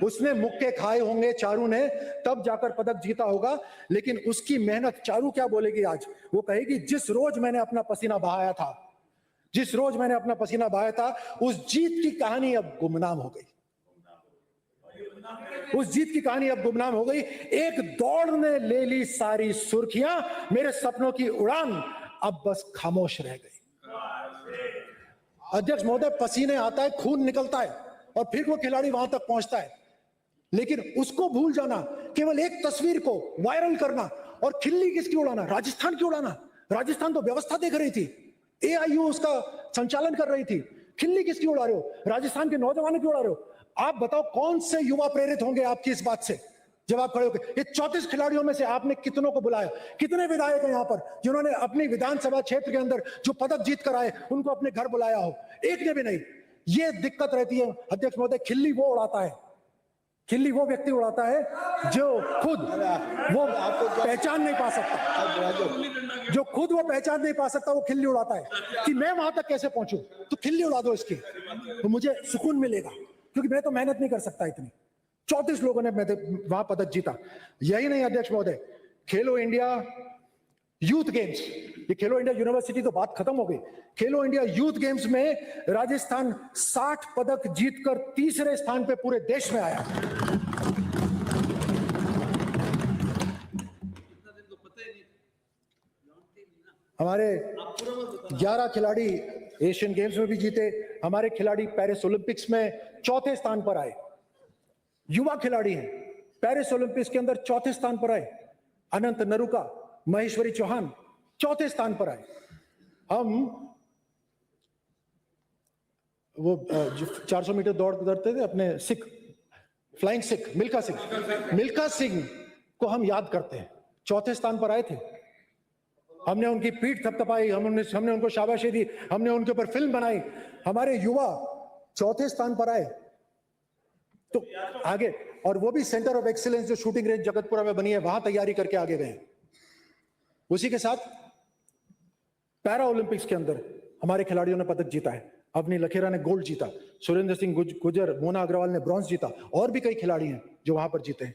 उसने मुक्के खाए होंगे चारू ने, तब जाकर पदक जीता होगा। लेकिन उसकी मेहनत, चारू क्या बोलेगी आज? वो कहेगी, जिस रोज मैंने अपना पसीना बहाया था, उस जीत की कहानी अब गुमनाम हो गई। एक दौड़ ने ले ली सारी सुर्खियां, मेरे सपनों की उड़ान अब बस खामोश रह गई। अध्यक्ष महोदय, पसीने आता है, खून निकलता है, और फिर वो खिलाड़ी वहां तक पहुंचता है। लेकिन उसको भूल जाना, केवल एक तस्वीर को वायरल करना, और खिल्ली किसकी उड़ाना? राजस्थान की उड़ाना। राजस्थान तो व्यवस्था देख रही थी, AIU उसका संचालन कर रही थी। खिल्ली किसकी उड़ा रहे हो? राजस्थान के नौजवानों की उड़ा रहे हो। आप बताओ कौन से युवा प्रेरित होंगे आपकी इस बात से जब आप खड़े होकर? ये 34 खिलाड़ियों में से आपने कितनों को बुलाया? कितने विधायक हैं यहाँ पर जिन्होंने अपनी विधानसभा क्षेत्र के अंदर जो पदक जीत कर आए उनको अपने घर बुलाया हो? एक ने भी नहीं। ये दिक्कत रहती है अध्यक्ष महोदय। खिल्ली वो उड़ाता है, खिल्ली वो व्यक्ति उड़ाता है जो खुद वो पहचान नहीं पा सकता, जो खुद वो पहचान नहीं पा सकता, वो खिल्ली उड़ाता है कि मैं वहां तक कैसे पहुंचूं। तो खिल्ली उड़ा दो इसकी, तो मुझे सुकून मिलेगा, क्योंकि मैं तो मेहनत नहीं कर सकता इतनी। 34 लोगों ने वहां पदक जीता। यही नहीं अध्यक्ष महोदय, खेलो इंडिया यूथ गेम्स, ये खेलो इंडिया यूनिवर्सिटी तो बात खत्म हो गई। खेलो इंडिया यूथ गेम्स में राजस्थान 60 पदक जीतकर तीसरे स्थान पे पूरे देश में आया। हमारे 11 खिलाड़ी एशियन गेम्स में भी जीते। हमारे खिलाड़ी पेरिस ओलंपिक्स में चौथे स्थान पर आए। युवा खिलाड़ी हैं, पेरिस ओलंपिक्स के अंदर चौथे स्थान पर आए। अनंत नरूका, महेश्वरी चौहान चौथे स्थान पर आए। हम वो 400 मीटर दौड़ करते थे अपने सिख, फ्लाइंग सिख मिल्खा सिंह को हम याद करते हैं, चौथे स्थान पर आए थे। हमने उनकी पीठ थपथपाई, हमने उनको शाबाशी दी, हमने उनके ऊपर फिल्म बनाई। हमारे युवा चौथे स्थान पर आए तो आगे, और वो भी सेंटर ऑफ एक्सीलेंस जो शूटिंग रेंज जगतपुरा में बनी है वहां तैयारी करके आगे गए। उसी के साथ पैरा ओलंपिक्स के अंदर हमारे खिलाड़ियों ने पदक जीता है। अवनी लखेरा ने गोल्ड जीता, सुरेंद्र सिंह गुजर, मोना अग्रवाल ने ब्रॉन्ज जीता, और भी कई खिलाड़ी हैं जो वहां पर जीते हैं।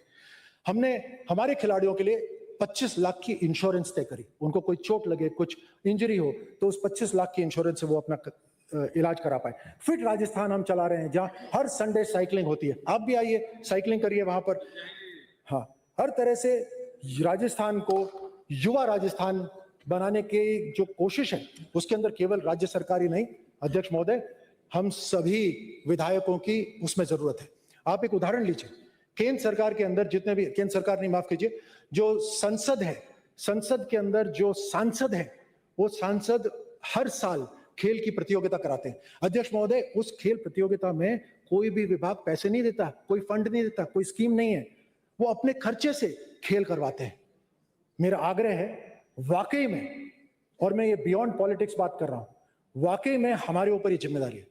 हमने हमारे खिलाड़ियों के लिए 25 लाख की इंश्योरेंस तय करी। उनको कोई चोट लगे, कुछ इंजरी हो, तो उस 25 लाख की इंश्योरेंस से वो अपना इलाज करा पाए। फिट राजस्थान हम चला रहे हैं, जहां हर संडे साइकिलिंग होती है। आप भी आइए, साइकिलिंग करिए वहां पर। हाँ, हर तरह से राजस्थान को युवा राजस्थान बनाने की जो कोशिश है, उसके अंदर केवल राज्य सरकार ही नहीं, अध्यक्ष महोदय, हम सभी विधायकों की उसमें जरूरत है। आप एक उदाहरण लीजिए, केंद्र सरकार के अंदर जितने भी, केंद्र सरकार नहीं, माफ कीजिए, जो संसद है, संसद के अंदर जो सांसद है, वो सांसद हर साल खेल की प्रतियोगिता कराते हैं। अध्यक्ष महोदय, उस खेल प्रतियोगिता में कोई भी विभाग पैसे नहीं देता, कोई फंड नहीं देता, कोई स्कीम नहीं है, वो अपने खर्चे से खेल करवाते हैं। मेरा आग्रह है वाकई में, और मैं ये बियॉन्ड पॉलिटिक्स बात कर रहा हूं, वाकई में हमारे ऊपर ये जिम्मेदारी है।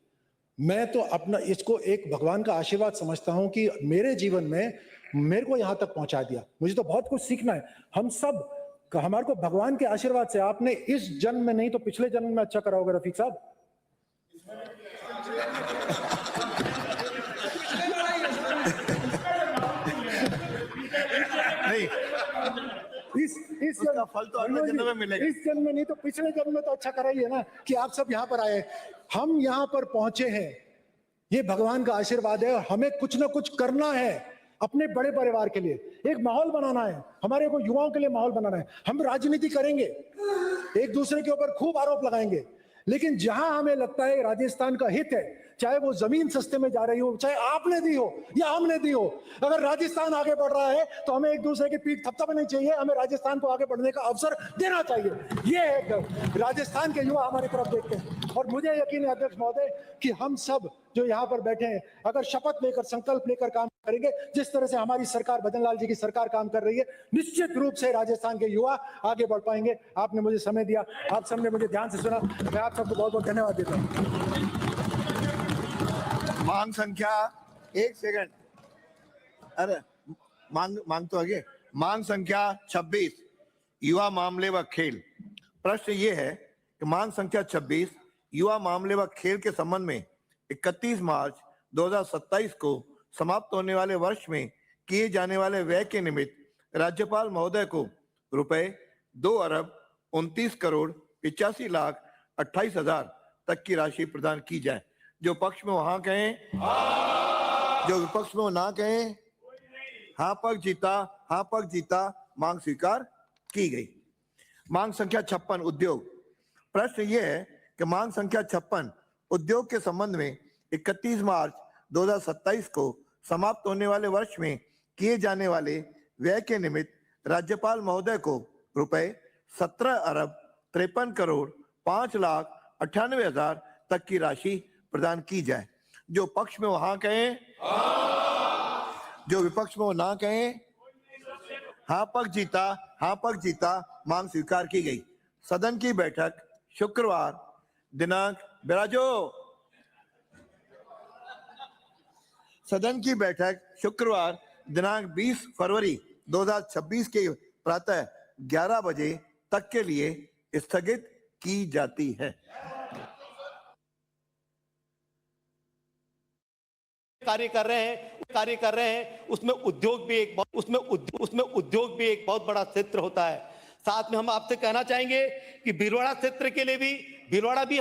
मैं तो अपना इसको एक भगवान का आशीर्वाद समझता हूं कि मेरे जीवन में मेरे को यहां तक पहुंचा दिया। मुझे तो बहुत कुछ सीखना है। हम सब, हमारे को भगवान के आशीर्वाद से, आपने इस जन्म में नहीं तो पिछले जन्म में अच्छा करा होगा रफीक साहब।
नहीं,
इस
उसका फल तो अगले जन्म में मिलेगा।
इस जन्म में नहीं तो पिछले जन्म में तो अच्छा करा ही है ना, कि आप सब यहाँ पर आए, हम यहाँ पर पहुंचे हैं, ये भगवान का आशीर्वाद है। हमें कुछ ना कुछ करना है अपने बड़े परिवार के लिए, एक माहौल बनाना है, हमारे को युवाओं के लिए माहौल बनाना है। हम राजनीति करेंगे, एक दूसरे के ऊपर खूब आरोप लगाएंगे, लेकिन जहां हमें लगता है राजस्थान का हित है, चाहे वो जमीन सस्ते में जा रही हो, चाहे आपने दी हो या हमने दी हो, अगर राजस्थान आगे बढ़ रहा है तो हमें एक दूसरे की पीठ थपथपानी चाहिए, हमें राजस्थान को आगे बढ़ने का अवसर देना चाहिए। ये है, राजस्थान के युवा हमारी तरफ देखते हैं। और मुझे यकीन है अध्यक्ष महोदय कि हम सब जो यहाँ पर बैठे हैं, अगर शपथ लेकर, संकल्प लेकर काम करेंगे, जिस तरह से हमारी सरकार, भजन लाल जी की सरकार काम कर रही है, निश्चित रूप से राजस्थान के युवा आगे बढ़ पाएंगे। आपने मुझे समय दिया, आप सबने मुझे ध्यान से सुना, मैं आप सबको बहुत बहुत धन्यवाद देता हूँ।
मांग संख्या, एक सेकंड, अरे मांग तो आगे। मांग संख्या 26, युवा मामले व खेल। प्रश्न ये है कि मांग संख्या 26, युवा मामले व खेल के संबंध में 31 मार्च 2027 को समाप्त होने वाले वर्ष में किए जाने वाले व्यय के निमित्त राज्यपाल महोदय को रुपए 2,29,85,28,000 तक की राशि प्रदान की जाए। जो पक्ष में वहां कहें, जो विपक्ष में वो ना कहें। हाँ पक्ष जीता, हाँ पक्ष जीता, मांग स्वीकार की गई। मांग संख्या 56, उद्योग। प्रश्न ये है कि मांग संख्या 56 उद्योग के संबंध में 31 मार्च 2027 को समाप्त होने वाले वर्ष में किए जाने वाले व्यय के निमित्त राज्यपाल महोदय को रुपए 17,53,05,00,000 98,000 तक की राशि प्रदान की जाए। जो पक्ष में वहां कहें, जो विपक्ष में वो ना कहें, हाँ पक्ष जीता, हाँ पक्ष जीता, मांग स्वीकार की गई। सदन की बैठक शुक्रवार दिनांक बिराजो। सदन की बैठक शुक्रवार दिनांक 20 फरवरी 2026 के प्रातः 11 बजे तक के लिए स्थगित की जाती है।
कार्य कर रहे हैं उसमें उद्योग भी एक बहुत बड़ा क्षेत्र होता है। साथ में हम आपसे कहना चाहेंगे कि भीलवाड़ा क्षेत्र के लिए भी भीलवाड़ा भी